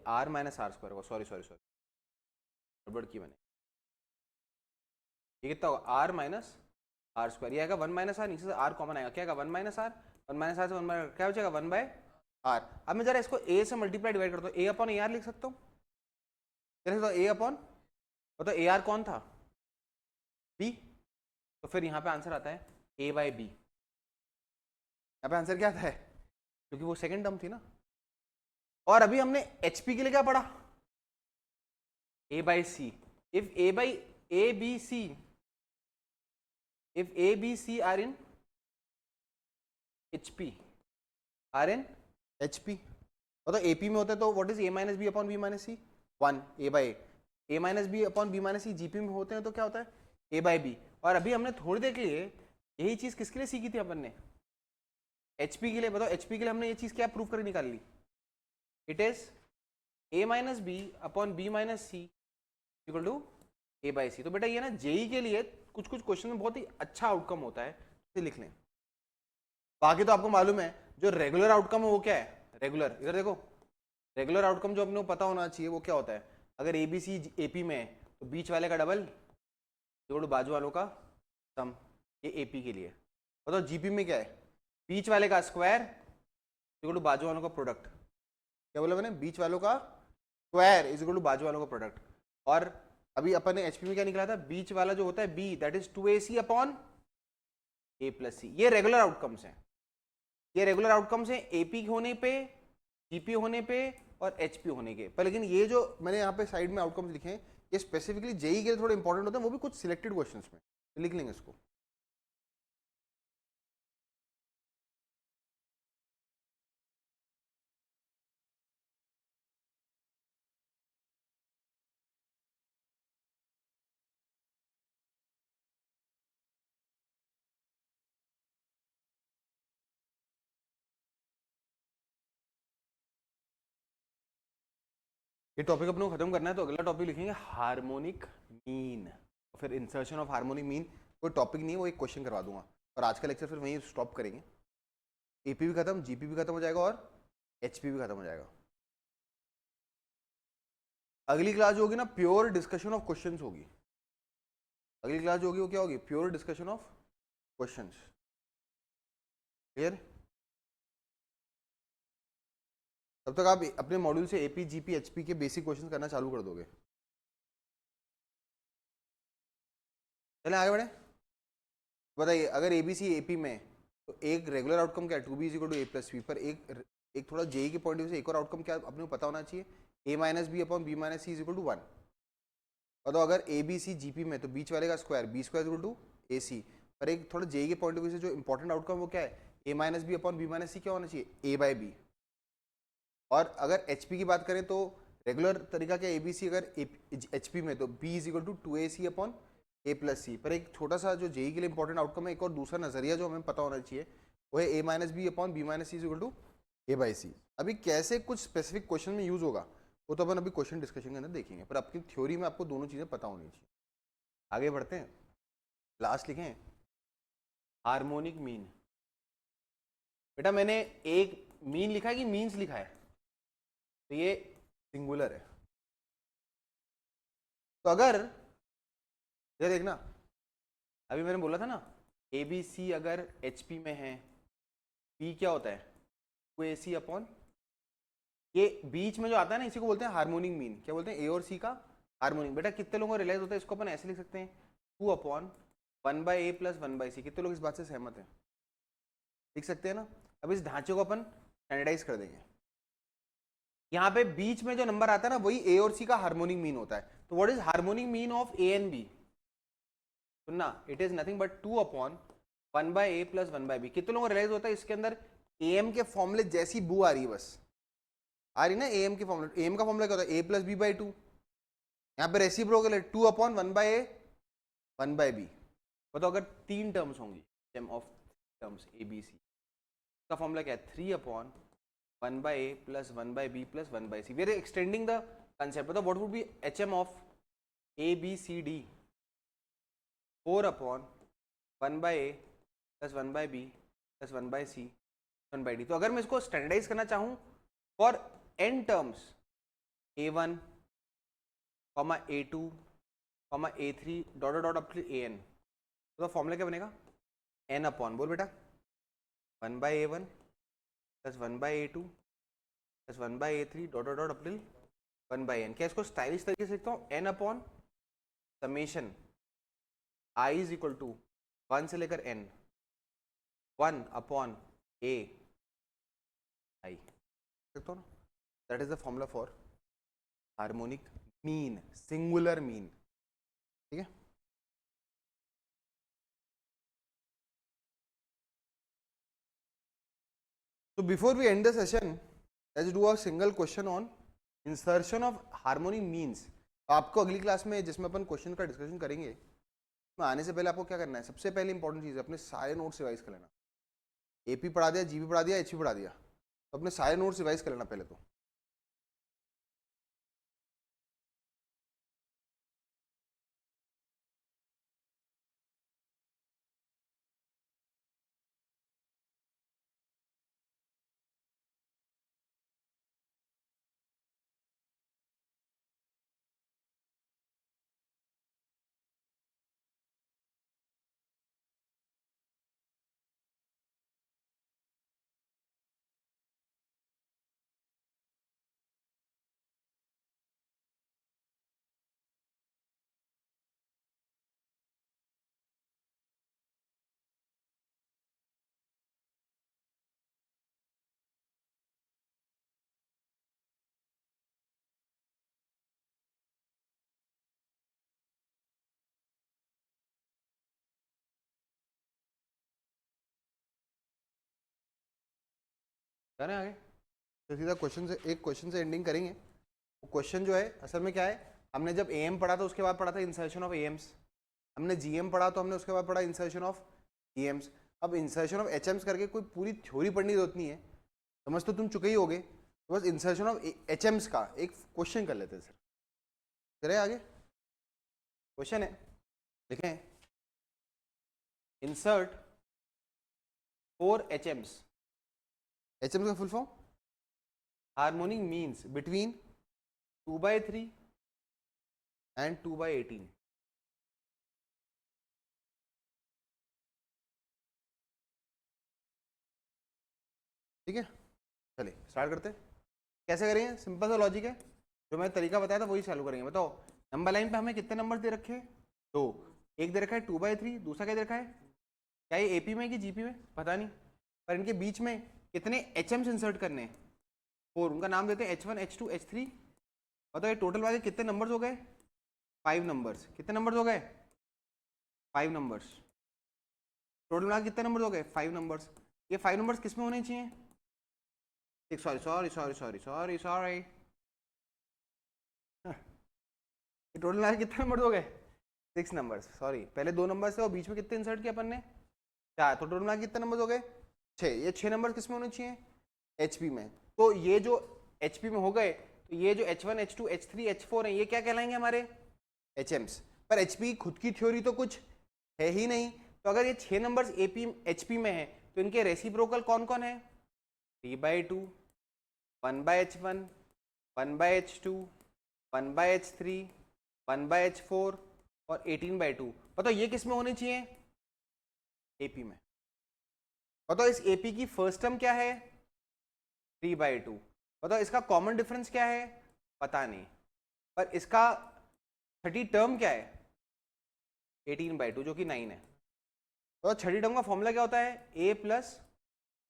आर माइनस आर स्क्वायर होगा, सॉरी गड़बड़ की मैंने। ये कितना होगा? आर माइनस आर स्क्वायर, ये आएगा 1 माइनस आर, नीचे से आर कॉमन आएगा, क्या आएगा? 1 माइनस आर, 1 माइनस आर से 1 माइनस क्या हो जाएगा? 1 बाय आर। अब मैं जरा इसको ए से मल्टीप्लाई डिवाइड करता हूँ, ए अपॉन ए आर लिख सकता हूँ, ए अपॉन, तो ए आर कौन था? बी। तो फिर यहाँ पे आंसर आता है ए बाय बी। यहाँ पे आंसर क्या आता है? क्योंकि वो सेकंड टर्म थी ना। और अभी हमने एचपी के लिए क्या पढ़ा? A by C. If A by A B C, if A B C are in HP, are in HP, तो एपी में होता है तो what is A minus B upon B minus C? 1 A by A minus B upon B minus C. GP में होते हैं तो क्या होता है? A by B. और अभी हमने थोड़ी देर के लिए यही चीज किसके लिए सीखी थी अपन ने? एचपी के लिए। बताओ एचपी के लिए हमने ये चीज क्या प्रूव कर निकाल ली? It is A minus B upon B minus C equal to A by C. तो बेटा ये ना जेई के लिए कुछ कुछ क्वेश्चन में बहुत ही अच्छा आउटकम होता है, इसे लिख लें। बाकी तो आपको मालूम है जो रेगुलर आउटकम है वो क्या है? रेगुलर, इधर देखो, रेगुलर आउटकम जो अपने को पता होना चाहिए वो क्या होता है? अगर एबीसी एपी में है तो बीच वाले का डबल जोड़ बाजू वालों का सम, ये एपी के लिए। बताओ जीपी में क्या है? बीच वाले का स्क्वायर इक्वल टू बाजू वालों का प्रोडक्ट। क्या बोला मैंने? बीच वालों का स्क्वायर इज इक्वल टू बाजू वालों का प्रोडक्ट। और अभी अपन ने एचपी में क्या निकला था? बीच वाला जो होता है B, that is 2ac upon A plus C. ये रेगुलर आउटकम्स हैं, ये रेगुलर आउटकम्स हैं एपी होने पे, जीपी होने पे और एचपी होने के। पर लेकिन ये जो मैंने यहाँ पे साइड में आउटकम्स लिखे हैं ये स्पेसिफिकली जेई के लिए थोड़े इंपॉर्टेंट होते हैं, वो भी कुछ सिलेक्टेड क्वेश्चंस में। तो लिख लेंगे इसको। ये टॉपिक अपने को खत्म करना है तो अगला टॉपिक लिखेंगे हार्मोनिक मीन, फिर इंसर्शन ऑफ हार्मोनिक मीन। कोई टॉपिक नहीं है, वो एक क्वेश्चन करवा दूंगा और आज का लेक्चर फिर वहीं स्टॉप करेंगे। एपी भी खत्म, जीपी भी खत्म हो जाएगा और एचपी भी खत्म हो जाएगा। अगली क्लास जो होगी ना प्योर डिस्कशन ऑफ क्वेश्चंस होगी। अगली क्लास जो होगी वो क्या होगी? Pure discussion of questions. Clear? तब तक आप अपने मॉड्यूल से एपी जीपी एचपी के बेसिक क्वेश्चन करना चालू कर दोगे। चलें आगे बढ़े। बताइए अगर एबीसी एपी में तो एक रेगुलर आउटकम क्या है? 2b is equal to A plus b, पर एक एक थोड़ा जेई के पॉइंट ऑफ व्यू से एक और आउटकम क्या अपने को पता होना चाहिए, a minus B upon B minus C is equal to 1। और तो अगर ए बी सी जीपी में तो बीच वाले का square B square is equal to A C. पर एक थोड़ा जेई के पॉइंट ऑफ व्यू से जो इंपॉर्टेंट आउटकम वो क्या है, a minus B upon B minus C क्या होना चाहिए, a बाई बी। और अगर एच पी की बात करें तो रेगुलर तरीका क्या, ए बी सी अगर एच पी में तो B is equal to 2ac upon A plus C. पर एक छोटा सा जो जेई के लिए इंपॉर्टेंट आउटकम है, एक और दूसरा नजरिया जो हमें पता होना चाहिए वो है A minus B upon B minus C is equal to A by C. अभी कैसे कुछ स्पेसिफिक क्वेश्चन में यूज होगा वो तो अपन अभी क्वेश्चन डिस्कशन के अंदर देखेंगे, पर आपकी थ्योरी में आपको दोनों चीजें पता होनी चाहिए। आगे बढ़ते हैं, लास्ट लिखें हार्मोनिक मीन। बेटा मैंने एक मीन लिखा है कि मीन्स लिखा है, तो ये सिंगुलर है। तो अगर ये देखना, अभी मैंने बोला था ना ए बी सी अगर एच पी में है, बी क्या होता है 2ac अपॉन, ये बीच में जो आता है ना इसी को बोलते हैं हार्मोनिक मीन। क्या बोलते हैं, ए और सी का हार्मोनिक। बेटा कितने लोगों को रियलाइज होता है, इसको अपन ऐसे लिख सकते हैं 2 upon 1 by A plus 1 by C. कितने लोग इस बात से सहमत हैं, लिख सकते हैं ना। अब इस ढांचे को अपन स्टैंडर्डाइज कर देंगे। यहाँ पे बीच में जो नंबर आता है ना वही ए और सी का हार्मोनिक मीन होता है। तो what is harmonic mean of A and B, सुनना, it is nothing but 2 upon 1 by A plus 1 by B. कितने लोगों को रियलाइज होता है इसके अंदर ए एम के फॉर्मूले जैसी बू आ रही है, बस आ रही ना ए एम के फॉर्मूले। ए एम का फॉर्मूला क्या होता है, ए प्लस बी बाई 2। यहाँ पे रेसिप्रोकल है 2 upon 1 by A 1 by B. बताओ अगर 3 टर्म्स होंगी M of terms A B C, का फॉर्मूला क्या है 3 upon 1 by A plus 1 by B plus 1 by C. We are extending the concept. बताओ what would be H M of A B C D, 4 upon 1 by A plus 1 by B plus 1 by C 1 by D. तो अगर मैं इसको standardise करना चाहूँ for n terms a1, a2, a3 dot dot up to an, तो formula क्या बनेगा n upon, बोल बेटा 1 by a1 plus 1 by a2 plus 1 by a3 dot dot up till 1 by n। क्या इसको स्टाइलिश तरीके से लिखता हूँ, n upon summation i is equal to 1 से लेकर n, 1 अपॉन a i लिखता हूँ ना। That is the formula for harmonic mean, singular mean. ठीक है, so before we end the session let's do a single question on insertion of harmonic means। आपको अगली class में जिसमें अपन क्वेश्चन का डिस्कशन करेंगे में आने से पहले आपको क्या करना है, सबसे पहले इंपॉर्टेंट चीज़ है अपने सारे नोट्स रिवाइज कर लेना। एपी पढ़ा दिया, जीपी पढ़ा दिया, एचपी पढ़ा दिया, तो अपने सारे नोट्स रिवाइज कर लेना पहले तो। जाने आगे तो सीधा क्वेश्चन से, एक क्वेश्चन से एंडिंग करेंगे। वो क्वेश्चन जो है असल में क्या है, हमने जब एम पढ़ा था उसके बाद पढ़ा था इंसर्शन ऑफ एम्स, हमने जीएम पढ़ा तो हमने उसके बाद पढ़ा इंसर्शन ऑफ जीएम्स। अब इंसर्शन ऑफ एचएम्स करके कोई पूरी थ्योरी पढ़ने की जरूरत नहीं है, समझ तो तुम चुके ही होगे। तो बस इंसर्शन ऑफ एचएम्स का एक क्वेश्चन कर लेते हैं सर। चले आगे, क्वेश्चन है, लिखें इंसर्ट 4 एचएम्स। एचएम्स का full form harmonic means between 2/3 and 2/18। ठीक है, चलिए स्टार्ट करते हैं। कैसे करेंगे, सिंपल सा लॉजिक है, जो मैं तरीका बताया था वही चालू करेंगे। बताओ नंबर लाइन पे हमें कितने नंबर दे रखे हैं, 2। एक दे रखा है 2/3, दूसरा क्या दे रखा है, क्या ये एपी में कि जीपी में पता नहीं, पर इनके बीच में कितने एच एम्स इंसर्ट करने हैं? 4, उनका नाम देते हैं H1 H2 H3। बताओ ये टोटल वाले कितने नंबर्स हो गए? 5 नंबर्स। कितने नंबर्स हो गए? 5 नंबर्स। टोटल मिला कितने नंबर हो गए? 5 नंबर्स। ये 5 नंबर्स किस में होने चाहिए? Sorry sorry sorry sorry sorry sorry, ये टोटल मिला कितने नंबर हो गए? 6 नंबर्स। सॉरी, पहले 2 नंबर से और बीच में कितने इंसर्ट किया अपन ने? 4। तो टोटल मिला कितने नंबर हो गए? 6। ये 6 नंबर किस में होने चाहिए? HP में। तो ये जो HP में हो गए, तो ये जो H1 H2 H3 H4 है, ये क्या कहलाएंगे? हमारे HMs। पर HP खुद की थ्योरी तो कुछ है ही नहीं, तो अगर ये 6 नंबर्स HP में है तो इनके रेसिप्रोकल कौन कौन है? 3/2, 1/H1, 1/H2, 1/H3, 1/H4 और 18/2। बताओ ये किस में होने चाहिए? AP में। बताओ इस AP की फर्स्ट टर्म क्या है? 3/2। बताओ इसका कॉमन डिफरेंस क्या है? पता नहीं। पर इसका छठी टर्म क्या है? 18/2, जो कि 9 है। तो छठी टर्म का फॉर्मूला क्या होता है? A +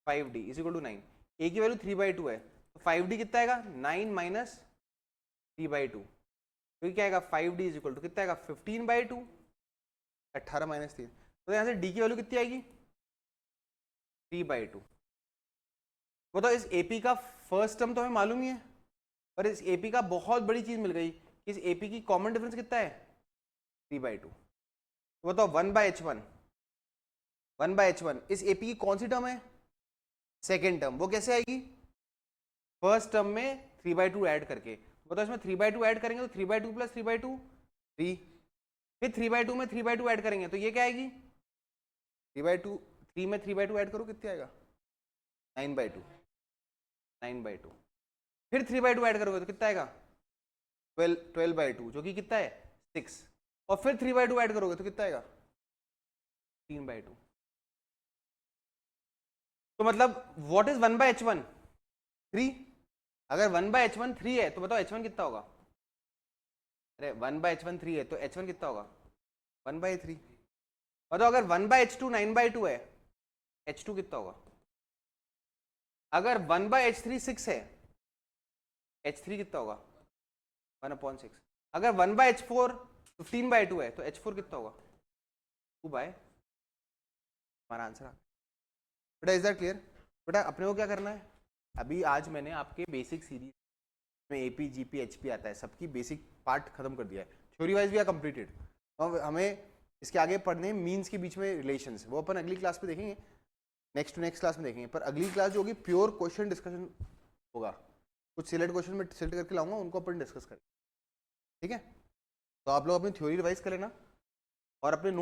5D = 9। A की वैल्यू 3/2 है, तो 5D कितना आएगा? 9 - 3/2। तो क्या आएगा? 5D = कितना आएगा? 15/2, 18 - 3। तो यहाँ से D की वैल्यू कितनी आएगी? 3/2। बताओ इस AP का फर्स्ट टर्म तो हमें मालूम ही है, पर इस AP का बहुत बड़ी चीज मिल गई कि इस AP की कॉमन डिफरेंस कितना है? 3/2। तो बताओ 1/H1, 1/H1 इस AP की कौन सी टर्म है? Second term. वो कैसे आएगी? फर्स्ट टर्म में 3/2 ऐड करके। बताओ इसमें 3/2 ऐड करेंगे तो 3/2 + 3/2 3, फिर 3/2 में 3/2 ऐड करेंगे तो ये क्या आएगी? 3/2, 3 में 3/2 ऐड करो कितनी आएगा? 9/2, 9/2। फिर 3/2 ऐड करोगे तो कितना आएगा? 12/2, जो कि कितना है? 6। और फिर 3/2 ऐड करोगे तो कितना आएगा? 3/2। तो मतलब व्हाट इज 1/H1? 3। अगर 1/H1 3 है तो बताओ H1 कितना होगा? अरे 1/H1 3 है तो H1 कितना होगा? 1/3। बताओ अगर 1/H2 9/2 है, H2 कितना होगा? अगर 1/H3 6 है, H3 कितना होगा? 1/6। अगर 1/H4 15/2 है तो H4 कितना होगा? 2/। हमारा आंसर बेटा, इज दैट क्लियर? बेटा अपने को क्या करना है अभी? आज मैंने आपके बेसिक सीरीज में AP GP HP आता है, सबकी बेसिक पार्ट खत्म कर दिया है। थ्योरी वाइज भी आर कंप्लीटेड। अब हमें इसके आगे पढ़ने हैं मीन्स के बीच में रिलेशंस, वो अपन अगली क्लास में देखेंगे, नेक्स्ट टू नेक्स्ट क्लास में देखेंगे। पर अगली क्लास जो होगी प्योर क्वेश्चन डिस्कशन होगा। कुछ सिलेक्ट क्वेश्चन में सिलेक्ट करके लाऊंगा, उनको अपन डिस्कस करेंगे। ठीक है? तो आप लोग अपनी थ्योरी रिवाइज कर लेना और अपने